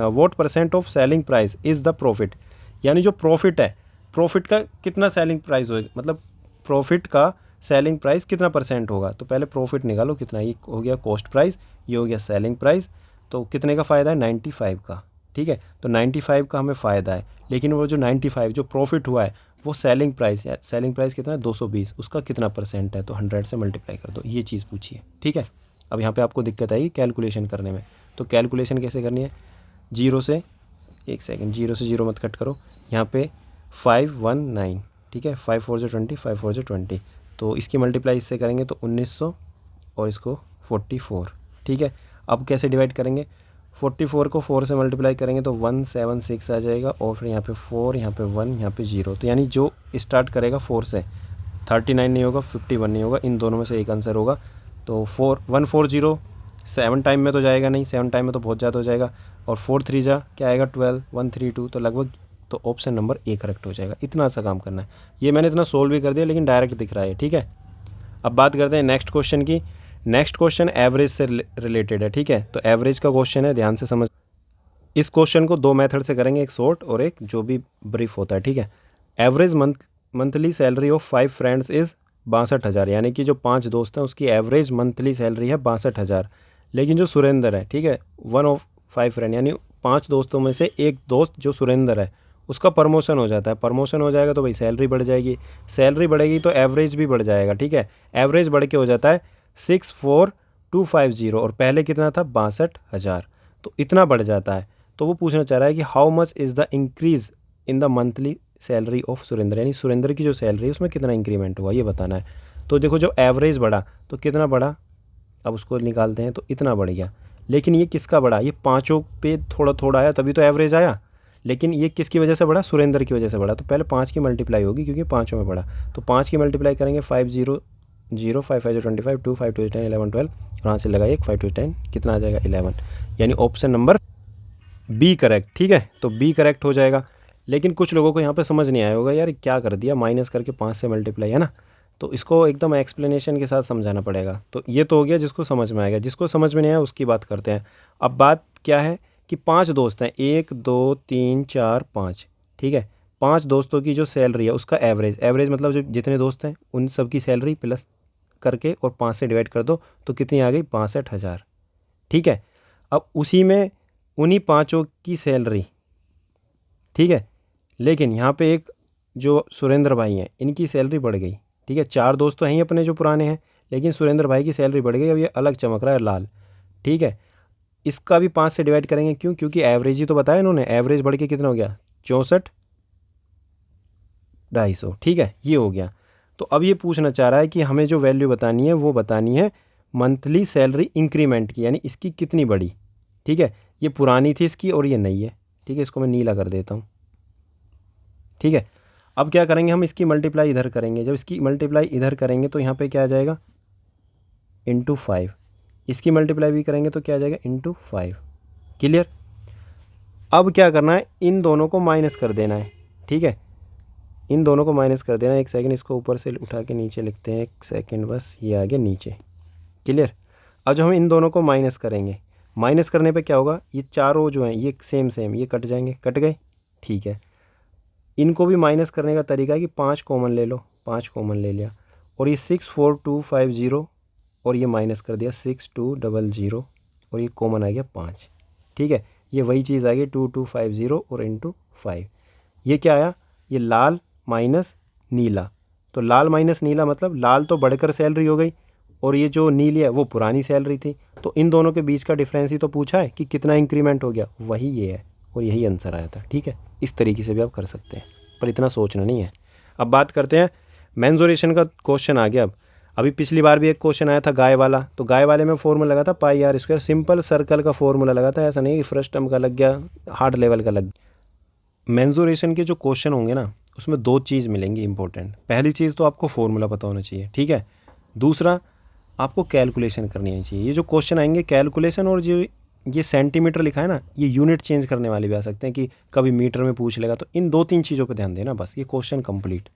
what percent of selling price is the profit, यानी जो प्रॉफिट है, प्रॉफिट का कितना सेलिंग प्राइस होगा, मतलब प्रॉफिट का सेलिंग प्राइस कितना परसेंट होगा। तो पहले प्रॉफिट निकालो कितना। ये हो गया कॉस्ट प्राइस, ये हो गया सेलिंग प्राइस। तो कितने का फ़ायदा है? 95 का। ठीक है, तो 95 का हमें फ़ायदा है, लेकिन वो जो 95 जो प्रॉफिट हुआ है वो सेलिंग प्राइस है। सेलिंग प्राइस कितना है? 220, उसका कितना परसेंट है? तो 100 से मल्टीप्लाई कर दो, ये चीज़ पूछी है। ठीक है, अब यहाँ पे आपको दिक्कत आई कैलकुलेशन करने में। तो कैलकुलेशन कैसे करनी है? जीरो से, एक सेकंड, जीरो से जीरो मत कट करो। यहाँ पे 519, ठीक है, 5 4 जो 20, 5 4 जो 20। तो इसकी मल्टीप्लाई इससे करेंगे तो 1900 और इसको 44। ठीक है, अब कैसे डिवाइड करेंगे? 44 को 4 से मल्टीप्लाई करेंगे तो 176 आ जाएगा, और फिर यहाँ पे 4, यहाँ पे 1, यहाँ पे 0। तो यानी जो स्टार्ट करेगा 4 से, 39 नहीं होगा, 51 नहीं होगा, इन दोनों में से एक आंसर होगा। तो 140 7 टाइम में तो जाएगा नहीं, 7 टाइम में तो बहुत ज़्यादा हो जाएगा। और 4 3 जा क्या आएगा? 12, 132, तो लगभग तो ऑप्शन नंबर ए करेक्ट हो जाएगा। इतना सा काम करना है। ये मैंने इतना सोल्व भी कर दिया, लेकिन डायरेक्ट दिख रहा है। ठीक है, अब बात करते हैं नेक्स्ट क्वेश्चन की। नेक्स्ट क्वेश्चन एवरेज से रिलेटेड है। ठीक है, तो एवरेज का क्वेश्चन है, ध्यान से समझ। इस क्वेश्चन को 2 मेथड से करेंगे, एक शॉर्ट और एक जो भी ब्रीफ होता है। ठीक है, average monthly salary of 5 friends is 62,000, यानी कि जो 5 दोस्त हैं उसकी एवरेज मंथली सैलरी है 62,000। लेकिन जो सुरेंद्र है, ठीक है, 1 ऑफ 5 फ्रेंड, यानी 5 दोस्तों में से एक दोस्त जो सुरेंद्र है उसका प्रमोशन हो जाता है। प्रमोशन हो जाएगा तो भाई सैलरी बढ़ जाएगी, सैलरी बढ़ेगी तो एवरेज भी बढ़ जाएगा। ठीक है, एवरेज बढ़ के हो जाता है 64250, और पहले कितना था? 62,000। तो इतना बढ़ जाता है। तो वो पूछना चाह रहा है कि how much is the increase in the monthly salary of Surendra, यानी सुरेंद्र की जो सैलरी है उसमें कितना इंक्रीमेंट हुआ, ये बताना है। तो देखो, जो एवरेज बढ़ा तो कितना बढ़ा, अब उसको निकालते हैं, तो इतना बढ़ गया। लेकिन ये किसका बढ़ा? ये पाँचों पे थोड़ा थोड़ा आया तभी तो एवरेज आया। लेकिन ये किसकी वजह से बढ़ा? सुरेंद्र की वजह से बढ़ा। तो पहले 5 की मल्टीप्लाई होगी क्योंकि पाँचों में बढ़ा। तो 5 की मल्टीप्लाई करेंगे, 5 0 0, 5 5 25, 2 5 2 10, 11 12, और यहाँ से लगाइए 5 2 10, कितना आ जाएगा? 11, यानी ऑप्शन नंबर बी करेक्ट। ठीक है, तो बी करेक्ट हो जाएगा। लेकिन कुछ लोगों को यहाँ पे समझ नहीं आया होगा, यार क्या कर दिया, माइनस करके 5 से मल्टीप्लाई, है ना। तो इसको एकदम एक्सप्लेनेशन के साथ समझाना पड़ेगा। तो ये तो हो गया जिसको समझ में आएगा, जिसको समझ में नहीं आया उसकी बात करते हैं। अब बात क्या है कि 5 दोस्त हैं, 1 2 3 4 5। ठीक है, 5 दोस्तों की जो सैलरी है उसका एवरेज, एवरेज मतलब जो जितने दोस्त हैं उन सब की सैलरी प्लस करके और 5 से डिवाइड कर दो तो कितनी आ गई? 62,000। ठीक है, अब उसी में उन्हीं पाँचों की सैलरी, ठीक है, लेकिन यहाँ पे एक जो सुरेंद्र भाई हैं इनकी सैलरी बढ़ गई। ठीक है, 4 दोस्त तो हैं ही अपने जो पुराने हैं, लेकिन सुरेंद्र भाई की सैलरी बढ़ गई, अब ये अलग चमक रहा है, लाल। ठीक है, इसका भी 5 से डिवाइड करेंगे, क्यों? क्योंकि एवरेज ही तो बताया इन्होंने, एवरेज बढ़ के कितना हो गया? 64,250। ठीक है, ये हो गया। तो अब ये पूछना चाह रहा है कि हमें जो वैल्यू बतानी है वो बतानी है मंथली सैलरी इंक्रीमेंट की, यानी इसकी कितनी बढ़ी। ठीक है, ये पुरानी थी इसकी और ये नई है। ठीक है, इसको मैं नीला कर देता हूँ। ठीक है, अब क्या करेंगे हम? इसकी मल्टीप्लाई इधर करेंगे। जब इसकी मल्टीप्लाई इधर करेंगे तो यहाँ पे क्या आ जाएगा? इंटू 5। इसकी मल्टीप्लाई भी करेंगे तो क्या आ जाएगा? इंटू 5। क्लियर। अब क्या करना है? इन दोनों को माइनस कर देना है। ठीक है, इन दोनों को माइनस कर देना है। एक सेकंड, इसको ऊपर से उठा के नीचे लिखते हैं, एक सेकंड बस, ये आ गया नीचे। क्लियर। अब जब हम इन दोनों को माइनस करेंगे, माइनस करने पे क्या होगा, ये चारों जो हैं ये सेम सेम ये कट जाएंगे, कट गए, ठीक है। इनको भी माइनस करने का तरीका है कि 5 कॉमन ले लो, 5 कॉमन ले लिया, और ये 64250 और ये माइनस कर दिया 6200 और ये कॉमन आ गया 5, ठीक है। ये वही चीज़ आ गई 2250 और इंटू 5। ये क्या आया, ये लाल माइनस नीला, तो लाल माइनस नीला मतलब लाल तो बढ़कर सैलरी हो गई और ये जो नीली है वो पुरानी सैलरी थी, तो इन दोनों के बीच का डिफरेंस ही तो पूछा है कि कितना इंक्रीमेंट हो गया, वही ये है और यही आंसर आया था, ठीक है। इस तरीके से भी आप कर सकते हैं, पर इतना सोचना नहीं है। अब बात करते हैं मेंसुरेशन का, क्वेश्चन आ गया। अब अभी पिछली बार भी एक क्वेश्चन आया था गाय वाला, तो गाय वाले में फॉर्मूला लगा था पाई आर स्क्वायर, सिंपल सर्कल का फॉर्मूला लगा था, ऐसा नहीं कि फर्स्ट टर्म का लग गया, हार्ड लेवल का लग गया। मेंसुरेशन के जो क्वेश्चन होंगे ना उसमें 2 चीज़ मिलेंगी इंपॉर्टेंट। पहली चीज़ तो आपको फॉर्मूला पता होना चाहिए, ठीक है। दूसरा आपको कैलकुलेशन करनी आनी चाहिए। ये जो क्वेश्चन आएंगे कैलकुलेशन, और जो ये सेंटीमीटर लिखा है ना, ये यूनिट चेंज करने वाले भी आ सकते हैं कि कभी मीटर में पूछ लेगा, तो इन 2-3 चीज़ों पे ध्यान देना बस, ये क्वेश्चन कंप्लीट।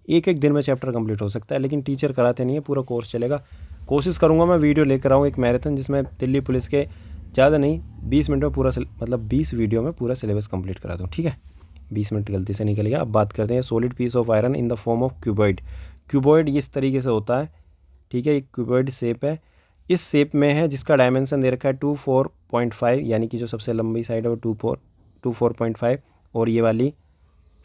एक दिन में चैप्टर कंप्लीट हो सकता है, लेकिन टीचर कराते नहीं है, पूरा कोर्स चलेगा। कोशिश करूँगा मैं वीडियो लेकर आऊँ एक मैराथन, जिसमें दिल्ली पुलिस के ज़्यादा नहीं 20 मिनट में पूरा मतलब 20 वीडियो में पूरा सिलेबस कंप्लीट करा दूँ, ठीक है। 20 मिनट गलती से निकल गया। अब बात करते हैं solid piece of iron in the form of cuboid. Cuboid इस तरीके से होता है, ठीक है। एक क्यूबॉइड शेप है, इस शेप में है, जिसका डायमेंशन दे रखा है 24.5, यानी कि जो सबसे लंबी साइड है वो 24.5 और ये वाली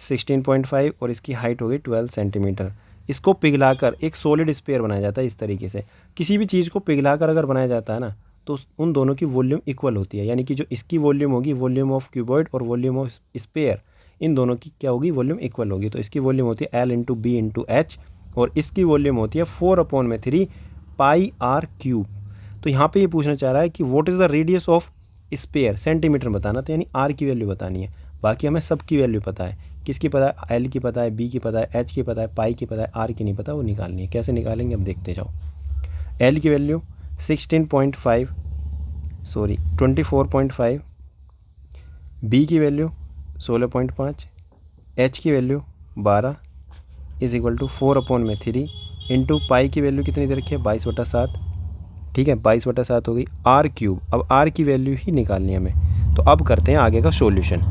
16.5 और इसकी हाइट हो गई 12 सेंटीमीटर। इसको पिघलाकर एक सॉलिड स्फीयर बनाया जाता है इस तरीके से। किसी भी चीज़ को पिघलाकर अगर बनाया जाता है ना, तो उन दोनों की वॉल्यूम इक्वल होती है, यानी कि जो इसकी वॉल्यूम होगी, वॉल्यूम ऑफ क्यूबॉइड और वॉल्यूम ऑफ स्फीयर, इन दोनों की क्या होगी, वॉल्यूम इक्वल होगी। तो इसकी वॉल्यूम होती है L into B into H और इसकी वॉल्यूम होती है 4/3 पाई आर क्यूब। तो यहाँ पे ये पूछना चाह रहा है कि what is the radius of sphere, centimetre बताना, तो यानी आर की वैल्यू बतानी है। बाकी हमें सब की वैल्यू पता है, किसकी पता है, एल की पता है, बी की पता है, एच की पता है, पाई की पता है, आर की नहीं पता, वो निकालनी है। कैसे निकालेंगे अब देखते जाओ। एल की वैल्यू 24.5, बी की वैल्यू 16.5, एच की value 12 is equal to 4/3 into pi की वैल्यू कितनी दे रखी है 22/7, ठीक है। 22/7 हो गई आर क्यूब। अब आर की वैल्यू ही निकालनी है हमें, तो अब करते हैं आगे का सॉल्यूशन।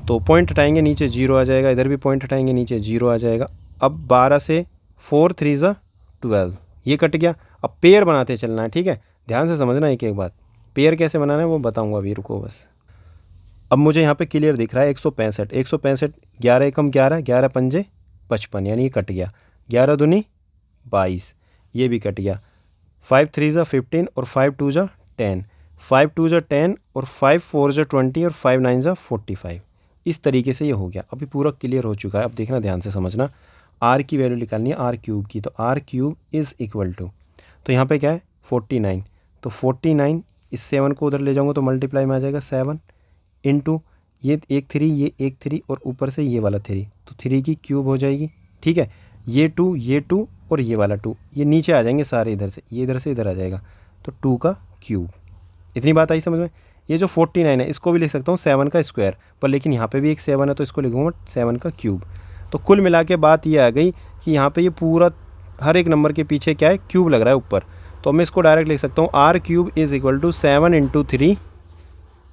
तो पॉइंट हटाएंगे नीचे 0 आ जाएगा, इधर भी पॉइंट हटाएंगे नीचे 0 आ जाएगा। अब 12 से 4 3 ज़ा 12, ये कट गया। अब पेयर बनाते चलना है, ठीक है। ध्यान से समझना एक एक बात, पेयर कैसे बनाना है वो बताऊंगा अभी, रुको बस। अब मुझे यहाँ पे क्लियर दिख रहा है 165, 11 एकम 11, 11 पंजे 55, यानी ये कट गया। 11 दूनी 22, ये भी कट गया। 5 3 ज़ा 15 और 5 2 ज़ा 10, 5 2 ज़ा 10 और 5 4 ज़ा 20 और 5 9 ज़ा 45। इस तरीके से ये हो गया। अभी पूरा क्लियर हो चुका है। अब देखना ध्यान से समझना, आर की वैल्यू निकालनी है आर क्यूब की, तो R cube is equal to, तो यहाँ पे क्या है 49, तो 49 इस 7 को उधर ले जाऊँगा तो मल्टीप्लाई में आ जाएगा 7 इंटू ये एक 3, ये एक 3 और ऊपर से ये वाला 3, तो 3 की क्यूब हो जाएगी, ठीक है। ये 2 और ये वाला 2, ये नीचे आ जाएंगे सारे इधर से, ये इधर से इधर आ जाएगा, तो 2 का क्यूब। इतनी बात आई समझ में। ये जो 49 है इसको भी लिख सकता हूँ 7 का स्क्वायर, पर लेकिन यहाँ पे भी एक 7 है तो इसको लिखूँगा 7 का क्यूब। तो कुल मिला के बात ये आ गई कि यहाँ पे ये पूरा हर एक नंबर के पीछे क्या है, क्यूब लग रहा है ऊपर, तो मैं इसको डायरेक्ट लिख सकता हूँ R cube is equal to 7 into 3,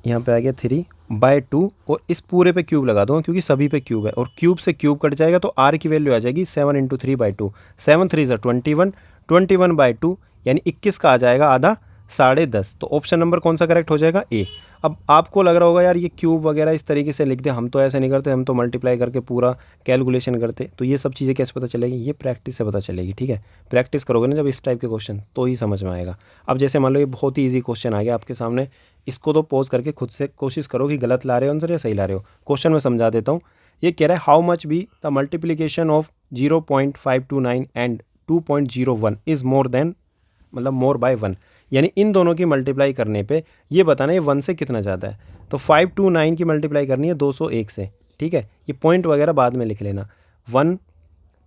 यहाँ पे आ गया 3/2 और इस पूरे पे क्यूब लगा दूँगा क्योंकि सभी पे क्यूब है, और क्यूब से क्यूब कट जाएगा तो आर की वैल्यू आ जाएगी 7 इंटू 3/2, 7 3 ज़ा 21, 21/2 यानी 21 का आ जाएगा आधा 10.5। तो ऑप्शन नंबर कौन सा करेक्ट हो जाएगा, ए। अब आपको लग रहा होगा यार ये क्यूब वगैरह इस तरीके से लिख दे, हम तो ऐसे नहीं करते, हम तो मल्टीप्लाई करके पूरा कैलकुलेशन करते। तो ये सब चीज़ें कैसे पता चलेगी, ये प्रैक्टिस से पता चलेगी, ठीक है। प्रैक्टिस करोगे ना जब इस टाइप के क्वेश्चन, तो ही समझ में आएगा। अब जैसे मान लो ये बहुत ही ईजी क्वेश्चन आ गया आपके सामने, इसको तो पॉज करके खुद से कोशिश करो कि गलत ला रहे हो आंसर या सही ला रहे हो। क्वेश्चन में समझा देता हूँ। ये कह रहा है how much be the multiplication of 0.529 and 2.01 is more than, मतलब मोर बाय 1, यानी इन दोनों की मल्टीप्लाई करने पे ये बताना है 1 से कितना ज़्यादा है। तो 529 की मल्टीप्लाई करनी है 201 से, ठीक है। ये पॉइंट वगैरह बाद में लिख लेना, 1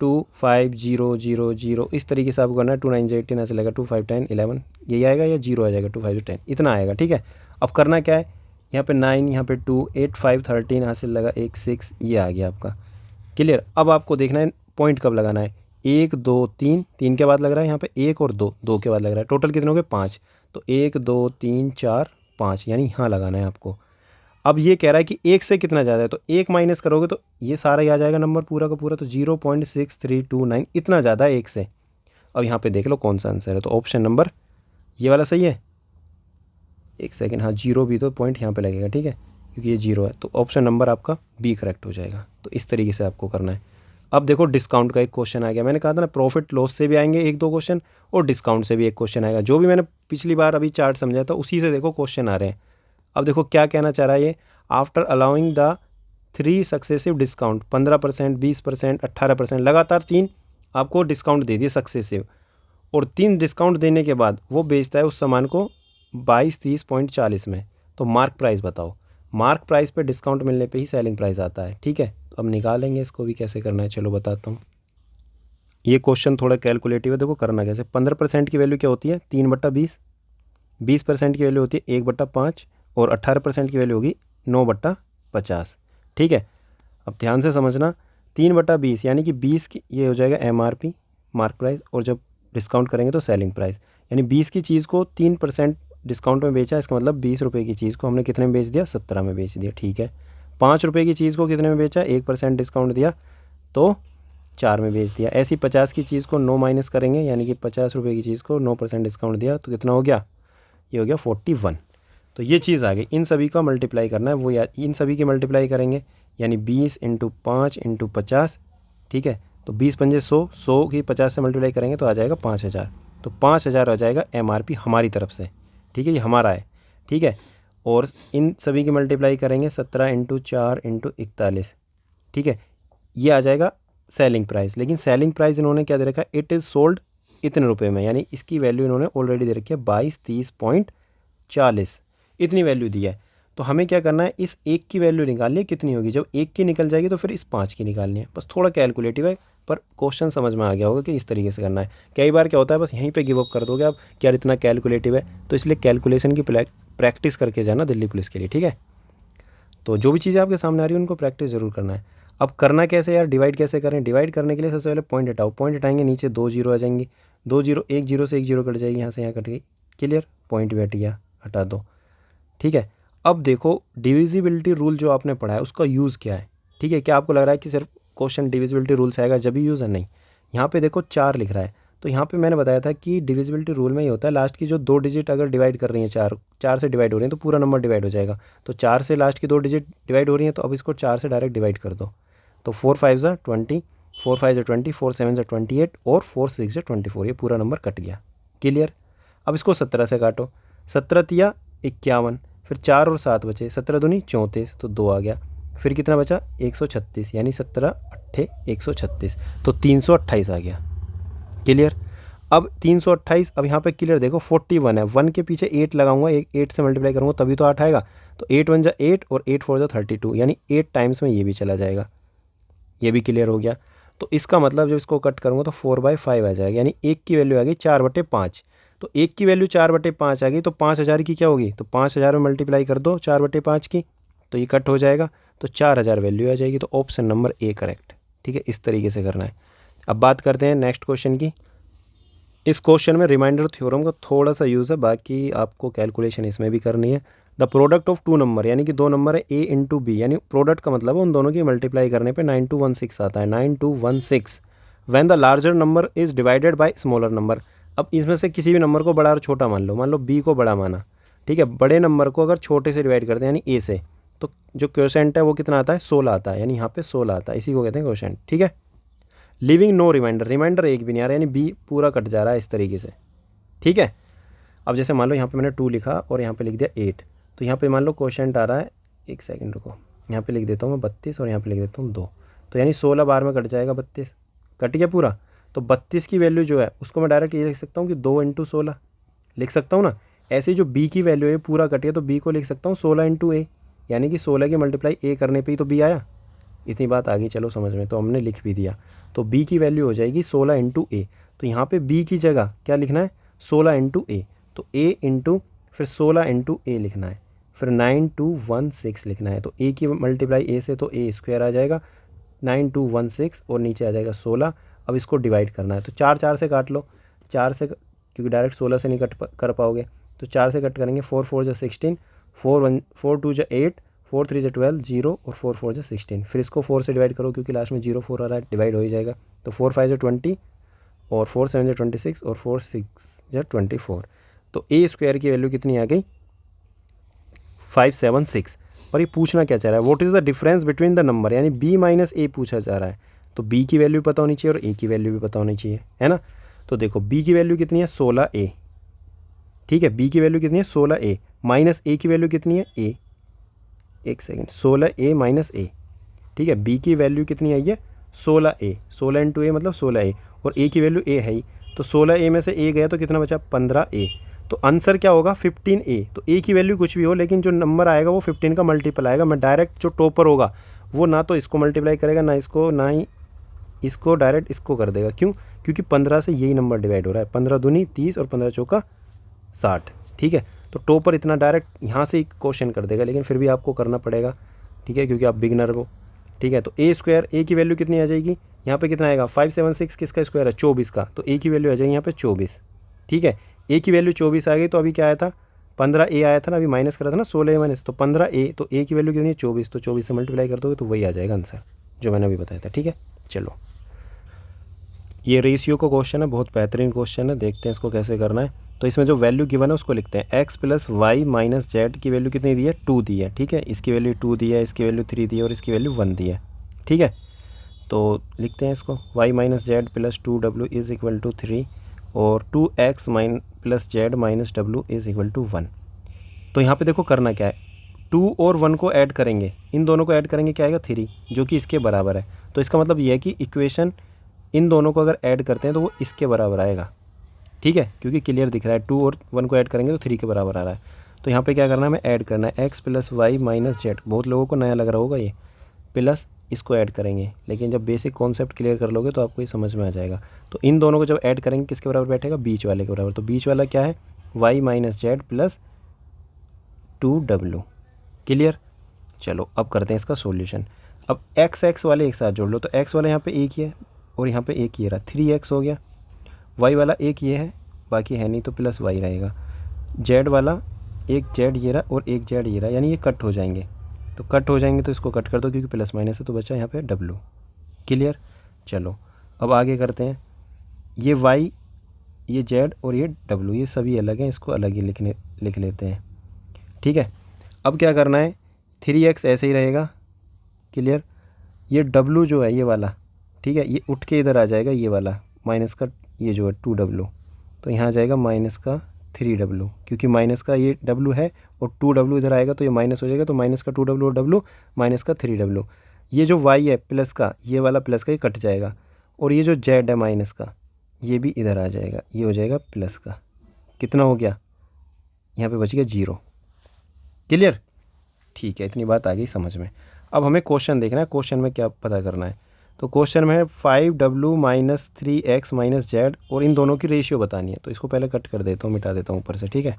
2 5 0 0 0 इस तरीके से आपको करना है। 2 9 18 ऐसे लगेगा, 2 5 10 11 यही आएगा, या 0 आ जाएगा, 2 5 10 इतना आएगा, ठीक है। अब करना क्या है, यहाँ पे 9, यहाँ पे 2, 8 5 13 हासिल लगा 1 6, ये आ गया आपका क्लियर। अब आपको देखना है पॉइंट कब लगाना है, 1 2 3, 3 के बाद लग रहा है यहाँ पे 1 और 2, 2 के बाद लग रहा है, टोटल कितने हो गए 5, तो 1 2 3 4 5 यानी यहाँ लगाना है आपको। अब ये कह रहा है कि 1 से कितना ज़्यादा है, तो 1 माइनस करोगे तो ये सारा ही आ जाएगा नंबर पूरा का पूरा, तो 0.6329 इतना ज़्यादा है 1 से। अब यहाँ पे देख लो कौन सा आंसर है, तो ऑप्शन नंबर ये वाला सही है। एक सेकेंड, हाँ 0 भी तो पॉइंट यहाँ पे लगेगा, ठीक है, क्योंकि ये 0 है, तो ऑप्शन नंबर आपका बी करेक्ट हो जाएगा। तो इस तरीके से आपको करना है। अब देखो डिस्काउंट का एक क्वेश्चन आ गया, मैंने कहा था ना प्रॉफिट लॉस से भी आएंगे 1-2 क्वेश्चन और डिस्काउंट से भी एक क्वेश्चन आएगा। जो भी मैंने पिछली बार अभी चार्ट समझाया था उसी से देखो क्वेश्चन आ रहे हैं। अब देखो क्या कहना चाह रहा है ये, after allowing the 3 successive discount 15%, 20%, 18%, लगातार 3 आपको डिस्काउंट दे दिए सक्सेसिव, और 3 डिस्काउंट देने के बाद वो बेचता है उस सामान को 22-30.40 में। तो मार्क प्राइस बताओ। मार्क प्राइस पे डिस्काउंट मिलने पे ही सेलिंग प्राइस आता है, ठीक है। तो अब निकालेंगे इसको भी कैसे करना है, चलो बताता हूँ। ये क्वेश्चन थोड़ा कैलकुलेटिव है, देखो करना कैसे। 15% की वैल्यू क्या होती है 3/20, 20% की वैल्यू होती है 1/5 और 18% की वैल्यू होगी 9/50, ठीक है। अब ध्यान से समझना, 3/20 यानी कि 20 की ये हो जाएगा MRP मार्क प्राइस, और जब डिस्काउंट करेंगे तो सेलिंग प्राइस, यानी 20 की चीज़ को 3% डिस्काउंट में बेचा, इसका मतलब 20 रुपये की चीज़ को हमने कितने में बेच दिया, 17 में बेच दिया, ठीक है। 5 रुपये की चीज़ को कितने में बेचा, 1% डिस्काउंट दिया तो 4 में बेच दिया। ऐसी 50 की चीज़ को 9 माइनस करेंगे, यानी कि 50 रुपये की चीज़ को 9% डिस्काउंट दिया तो कितना हो गया, ये हो गया 41। तो ये चीज़ आ गई। इन सभी का मल्टीप्लाई करना है, वो या इन सभी की मल्टीप्लाई करेंगे, यानी 20 × 5 × 50, ठीक है। तो 20 पंजे 100, 100 की 50 से मल्टीप्लाई करेंगे तो आ जाएगा 5000। तो 5000 आ जाएगा MRP हमारी तरफ से, ठीक है, ये हमारा है, ठीक है। और इन सभी की मल्टीप्लाई करेंगे 17 × 4 × 41, ठीक है, ये आ जाएगा सेलिंग प्राइस। लेकिन सेलिंग प्राइस इन्होंने क्या दे रखा है, इट इज़ सोल्ड इतने रुपए में, यानी इसकी वैल्यू इन्होंने ऑलरेडी दे रखी है 22-30.40, इतनी वैल्यू दी है। तो हमें क्या करना है, इस 1 की वैल्यू निकालनी है, कितनी होगी। जब 1 की निकल जाएगी तो फिर इस 5 की निकालनी है। बस थोड़ा कैलकुलेटिव है, पर क्वेश्चन समझ में आ गया होगा कि इस तरीके से करना है। कई बार क्या होता है बस यहीं पे गिव अप कर दोगे आप कि यार इतना कैलकुलेटिव है, तो इसलिए कैलकुलेशन की प्रैक्टिस करके जाना दिल्ली पुलिस के लिए, ठीक है। तो जो भी चीज़ें आपके सामने आ रही है उनको प्रैक्टिस ज़रूर करना है। अब करना कैसे यार, डिवाइड कैसे करें। डिवाइड करने के लिए सबसे पहले पॉइंट हटाओ, पॉइंट हटाएंगे नीचे 2 जीरो आ जाएंगी, 2 जीरो, 1 जीरो से 1 जीरो कट जाएगी, यहाँ से यहाँ कट गई, क्लियर, पॉइंट भी हट गया, हटा दो, ठीक है। अब देखो डिविजिबिलिटी रूल जो आपने पढ़ा है उसका यूज़ क्या है, ठीक है। क्या आपको लग रहा है कि सिर्फ क्वेश्चन डिविजिबिलिटी रूल से आएगा जब ही यूज़ है, नहीं। यहाँ पे देखो 4 लिख रहा है, तो यहाँ पे मैंने बताया था कि डिविजिबिलिटी रूल में ये होता है लास्ट की जो 2 डिजिट अगर डिवाइड कर रही हैं, 4 से डिवाइड हो रही हैं तो पूरा नंबर डिवाइड हो जाएगा। तो 4 से लास्ट की 2 डिजिट डिवाइड हो रही हैं तो अब इसको 4 से डायरेक्ट डिवाइड कर दो। तो 4 5 ज़ा 20, 4 5 ज़ा 20, 4 7 ज़ा 28 और 4 6 ज़ा 24, ये पूरा नंबर कट गया, क्लियर। अब इसको 17 से काटो, 17 तिया 51, फिर 4 और 7 बचे, 17 दूनी 34, तो 2 आ गया, फिर कितना बचा 136, यानी 17 अट्ठे 136, तो 328 आ गया, क्लियर। अब 328, अब यहाँ पे क्लियर देखो 41 है, 1 के पीछे 8 लगाऊंगा, 8 से मल्टीप्लाई करूँगा तभी तो 8 आएगा। तो 8 1 ज़ा 8 और 8 4 ज़ा 32, यानी 8 टाइम्स में ये भी चला जाएगा, ये भी क्लियर हो गया। तो इसका मतलब जब इसको कट करूँगा तो 4/5 आ जाएगा, यानी 1 की वैल्यू आ गई 4/5। तो 1 की वैल्यू 4/5 आ गई, तो 5000 की क्या होगी, तो 5000 में मल्टीप्लाई कर दो 4/5 की, तो ये कट हो जाएगा, तो 4000 वैल्यू आ जाएगी। तो ऑप्शन नंबर ए करेक्ट, ठीक है। इस तरीके से करना है। अब बात करते हैं नेक्स्ट क्वेश्चन की। इस क्वेश्चन में रिमाइंडर थ्योरम का थोड़ा सा यूज़ है, बाकी आपको कैलकुलेशन इसमें भी करनी है। द प्रोडक्ट ऑफ 2 नंबर, यानी कि 2 नंबर है A × B, यानी प्रोडक्ट का मतलब है उन दोनों की मल्टीप्लाई करने पे 9216 आता है, 9216। When the larger number is divided by smaller number. अब इसमें से किसी भी नंबर को बड़ा और छोटा मान लो B को बड़ा माना, ठीक है। बड़े नंबर को अगर छोटे से डिवाइड करते हैं यानी A से, तो जो क्वोशेंट है वो कितना आता है, 16 आता है, यानी यहाँ पे 16 आता है, इसी को कहते हैं क्वोशेंट, ठीक है। लिविंग नो रिमाइंडर, रिमाइंडर एक भी नहीं आ रहा, यानी B पूरा कट जा रहा है इस तरीके से, ठीक है। अब जैसे मान लो यहाँ पे मैंने 2 लिखा और यहाँ पे लिख दिया 8, तो यहाँ पे मान लो क्वोशेंट आ रहा है, एक सेकंड रुको, यहाँ पे लिख देता हूँ मैं 32 और यहाँ पे लिख देता हूँ 2, तो यानी 16 बार में कट जाएगा 32, कट गया पूरा। तो 32 की वैल्यू जो है उसको मैं डायरेक्ट ये लिख सकता हूँ कि 2 × 16 लिख सकता हूँ ना। ऐसे ही जो B की वैल्यू है पूरा कट गया, तो B को लिख सकता हूँ 16 × A, यानी कि 16 की मल्टीप्लाई A करने पर ही तो B आया। इतनी बात आ गई, चलो समझ में, तो हमने लिख भी दिया। तो B की वैल्यू हो जाएगी 16 × A, तो यहाँ पे B की जगह क्या लिखना है, 16 × A, तो A इंटू फिर 16 × A लिखना है, फिर 9216 लिखना है। तो A की मल्टीप्लाई A से तो A स्क्वायर आ जाएगा, 9216 और नीचे आ जाएगा 16। अब इसको डिवाइड करना है, तो 4 से काट लो, 4 से, क्योंकि डायरेक्ट 16 से नहीं कट कर पाओगे, तो 4 से कट करेंगे, 4 4 ज़ा 16 4 2 जा 8, 4 3 जा 12, 0 और 4 4 जा 16। फिर इसको 4 से डिवाइड करो क्योंकि लास्ट में 0 4 आ रहा है, डिवाइड हो ही जाएगा। तो 4 5 जा 20 और 4 7 जा 26 और 4 6 जा 24। तो ए स्क्वायर की वैल्यू कितनी आ गई? 576। और ये पूछना क्या चाह रहा है? What is the difference between the number, यानी बी माइनस ए पूछा जा रहा है। तो बी की वैल्यू पता होनी चाहिए और ए की वैल्यू भी पता होनी चाहिए, है ना। तो देखो बी की वैल्यू कितनी है? 16a। ठीक है, बी की वैल्यू कितनी है? 16a माइनस ए की वैल्यू कितनी है? ए, एक सेकेंड, 16a माइनस ए। ठीक है, बी की वैल्यू कितनी आई है? 16a, 16 इंटू ए मतलब 16a, और ए की वैल्यू ए है ही। तो 16a में से ए गया तो कितना बचा? 15a। तो आंसर क्या होगा? 15a। तो ए की वैल्यू कुछ भी हो लेकिन जो नंबर आएगा वो 15 का मल्टीपल आएगा। मैं डायरेक्ट जो टॉपर होगा वो ना तो इसको मल्टीप्लाई करेगा ना इसको, ना ही इसको, डायरेक्ट इसको कर देगा। क्यों? क्योंकि 15 से यही नंबर डिवाइड हो रहा है। 15 दूनी 30 और 15 चौका 60। ठीक है, तो टॉपर इतना डायरेक्ट यहाँ से ही क्वेश्चन कर देगा, लेकिन फिर भी आपको करना पड़ेगा। ठीक है, क्योंकि आप बिगनर हो। ठीक है, तो ए स्क्वायर, ए की वैल्यू कितनी आ जाएगी? यहाँ पे कितना आएगा? 576 किसका स्क्वायर है? 24 का। तो ए की वैल्यू आ जाएगी यहाँ पे 24। ठीक है, ए की वैल्यू 24 आ गई। तो अभी क्या आया था? 15a आया था ना, अभी माइनस करा था ना, 16a माइनस, तो 15a। तो ए की वैल्यू कितनी है? 24। तो 24 से मल्टीप्लाई कर दोगे तो वही आ जाएगा आंसर जो मैंने अभी बताया था। ठीक है, चलो ये रेशियो का क्वेश्चन है, बहुत बेहतरीन क्वेश्चन है। देखते हैं इसको कैसे करना है। तो इसमें जो वैल्यू गिवन है उसको लिखते हैं। x plus Y minus Z की वैल्यू कितनी दी है? 2 दी है। ठीक है, इसकी वैल्यू 2 दी है, इसकी वैल्यू 3 दी है और इसकी वैल्यू 1 दी है। ठीक है, तो लिखते हैं इसको, y minus Z plus 2w is equal to 3 और 2x plus Z minus w is equal to 1। तो यहाँ पे देखो करना क्या है, 2 और 1 को ऐड करेंगे, इन दोनों को ऐड करेंगे, क्या आएगा? 3, जो कि इसके बराबर है। तो इसका मतलब ये है कि इक्वेशन इन दोनों को अगर ऐड करते हैं तो वो इसके बराबर आएगा। ठीक है, क्योंकि क्लियर दिख रहा है 2 और 1 को ऐड करेंगे तो 3 के बराबर आ रहा है। तो यहाँ पे क्या करना है? हमें ऐड करना है x plus Y minus Z. बहुत लोगों को नया लग रहा होगा ये, प्लस इसको ऐड करेंगे, लेकिन जब बेसिक कॉन्सेप्ट क्लियर कर लोगे तो आपको ये समझ में आ जाएगा। तो इन दोनों को जब ऐड करेंगे किसके बराबर बैठेगा? बीच वाले के बराबर। तो बीच वाला क्या है? y minus Z plus 2w। Clear. चलो अब करते हैं इसका सॉल्यूशन। अब x वाले एक साथ जोड़ लो। तो x वाला यहाँ पे एक ही है और यहाँ पे एक ही रहा, 3x हो गया। y वाला एक ये है, बाकी है नहीं तो प्लस y रहेगा। z वाला एक z ये रहा और एक z ये रहा, यानी ये कट हो जाएंगे। तो कट हो जाएंगे तो इसको कट कर दो क्योंकि प्लस माइनस है, तो बचा यहाँ पे w। क्लियर। चलो अब आगे करते हैं। ये y, ये z और ये w, ये सभी अलग हैं, इसको अलग ही लिख लेते हैं। ठीक है, अब क्या करना है? 3x ऐसे ही रहेगा। क्लियर। ये w जो है ये वाला, ठीक है, ये उठ के इधर आ जाएगा, ये वाला माइनस का, ये जो है 2w, तो यहाँ आ जाएगा माइनस का 3w, क्योंकि माइनस का ये w है और 2w इधर आएगा तो ये माइनस हो जाएगा। तो माइनस का 2w और w माइनस का 3w। ये जो y है प्लस का, ये वाला प्लस का, ये कट जाएगा। और ये जो z है माइनस का, ये भी इधर आ जाएगा, ये हो जाएगा प्लस का। कितना हो गया? यहाँ पे बच गया 0। क्लियर। ठीक है, इतनी बात आ गई समझ में। अब हमें क्वेश्चन देखना है, क्वेश्चन में क्या पता करना है। तो क्वेश्चन में है 5w minus 3x minus Z और इन दोनों की रेशियो बतानी है। तो इसको पहले कट कर देता हूँ, मिटा देता हूँ ऊपर से। ठीक है,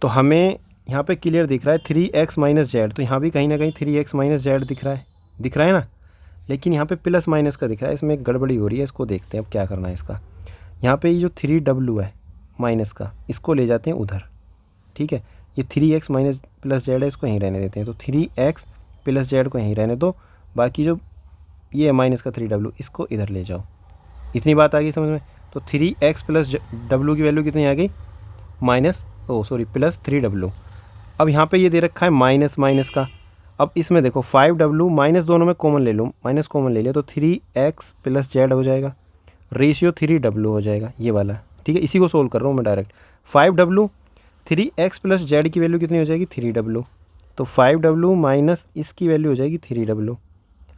तो हमें यहाँ पे क्लियर दिख रहा है 3x माइनस जेड, तो यहाँ भी कहीं ना कहीं 3x माइनस जेड दिख रहा है ना, लेकिन यहाँ पे प्लस माइनस का दिख रहा है, इसमें एक गड़बड़ी हो रही है। इसको देखते हैं अब क्या करना है इसका। यहाँ पे ये जो 3w है माइनस का, इसको ले जाते हैं उधर। ठीक है, ये 3x माइनस प्लस जेड है, इसको यहीं रहने देते हैं। तो 3x प्लस जेड को यहीं रहने दो, बाकी जो ये माइनस का 3w इसको इधर ले जाओ। इतनी बात आ गई समझ में। तो 3x प्लस w की वैल्यू कितनी आ गई? Plus 3w। अब यहाँ पे ये दे रखा है माइनस माइनस का। अब इसमें देखो 5w माइनस, दोनों में कॉमन ले लो, माइनस कॉमन ले लिया तो 3x प्लस जेड हो जाएगा, रेशियो 3w हो जाएगा ये वाला। ठीक है, इसी को सोल्व कर रहा हूँ मैं direct. 5w 3x plus Z की वैल्यू कितनी हो जाएगी? 3w। तो 5w माइनस इसकी वैल्यू हो जाएगी 3w।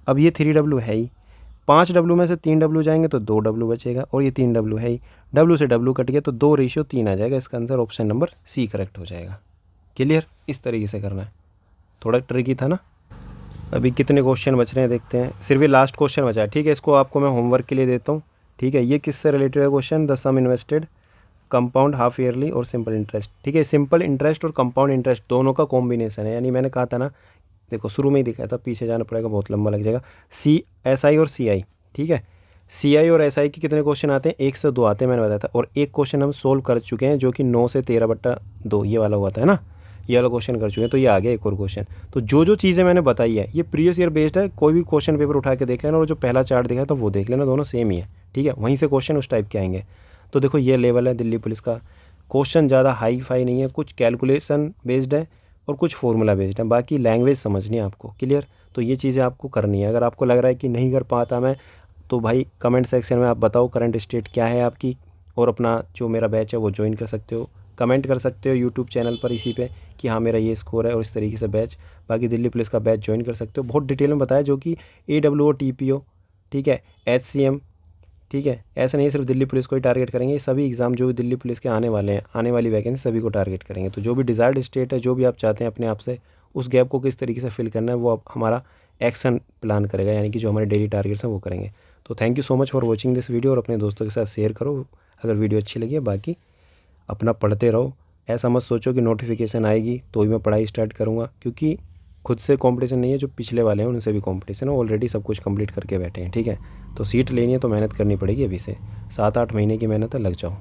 अब ये 3w है ही, 5w में से 3w जाएंगे तो 2w बचेगा और ये 3w है ही, w से w कट गया तो 2 रेशियो 3 आ जाएगा। इसका answer option number C correct हो जाएगा। क्लियर। इस तरीके से करना है, थोड़ा ट्रिकी था ना। अभी कितने क्वेश्चन बच रहे हैं देखते हैं, सिर्फ ये लास्ट क्वेश्चन बचा है। ठीक है, इसको आपको मैं होमवर्क के लिए देता हूँ। ठीक है, ये किससे रिलेटेड है question? The sum invested, compound half yearly और सिंपल इंटरेस्ट। ठीक है, सिंपल इंटरेस्ट और कंपाउंड इंटरेस्ट दोनों का कॉम्बिनेशन है। यानी मैंने कहा था ना, देखो शुरू में ही दिखाया था, पीछे जाना पड़ेगा, बहुत लंबा लग जाएगा। SI और CI। ठीक है, CI और SI के कितने क्वेश्चन आते हैं? 1 से 2 आते हैं, मैंने बताया था। और एक क्वेश्चन हम सोल्व कर चुके हैं जो कि 9 से 13/2 ये वाला हुआ था, है ना। ये वाला क्वेश्चन कर चुके हैं, तो ये आ गया एक और क्वेश्चन। तो जो जो चीज़ें मैंने बताई है ये प्रीवियस ईयर बेस्ड है, कोई भी क्वेश्चन पेपर उठा के देख लेना और जो पहला चार्ट दिखा था वो देख लेना, दोनों सेम ही है, ठीक है। वहीं से क्वेश्चन उस टाइप के आएंगे। तो देखो ये लेवल है दिल्ली पुलिस का, क्वेश्चन ज़्यादा हाई फाई नहीं है, कुछ कैलकुलेशन बेस्ड है और कुछ फॉर्मूला बेस्ड है, बाकी लैंग्वेज समझनी है आपको, क्लियर। तो ये चीज़ें आपको करनी है। अगर आपको लग रहा है कि नहीं कर पाता मैं, तो भाई कमेंट सेक्शन में आप बताओ करंट स्टेट क्या है आपकी, और अपना जो मेरा बैच है वो ज्वाइन कर सकते हो, कमेंट कर सकते हो यूट्यूब चैनल पर इसी पे कि हाँ मेरा ये स्कोर है और इस तरीके से बैच। बाकी दिल्ली पुलिस का बैच ज्वाइन कर सकते हो, बहुत डिटेल में बताया, जो कि AWO TPO, ठीक है, HCM, ठीक है। ऐसा नहीं सिर्फ दिल्ली पुलिस को ही टारगेट करेंगे, ये सभी एग्ज़ाम जो भी दिल्ली पुलिस के आने वाले हैं, आने वाली वैकेंसी सभी को टारगेट करेंगे। तो जो भी डिज़ायर्ड स्टेट है, जो भी आप चाहते हैं अपने आप से, उस गैप को किस तरीके से फिल करना है वो आप हमारा एक्शन प्लान करेगा, यानी कि जो हमारे डेली टारगेट्स हैं वो करेंगे। तो thank you so much for watching this video, और अपने दोस्तों के साथ शेयर करो अगर वीडियो अच्छी लगी है। बाकी अपना पढ़ते रहो, ऐसा मत सोचो कि नोटिफिकेशन आएगी तो ही मैं पढ़ाई स्टार्ट करूँगा, क्योंकि खुद से कंपटीशन नहीं है, जो पिछले वाले हैं उनसे भी कंपटीशन है, ऑलरेडी सब कुछ कंप्लीट करके बैठे हैं, ठीक है। तो सीट लेनी है तो मेहनत करनी पड़ेगी, अभी से 7-8 महीने की मेहनत है, लग जाओ।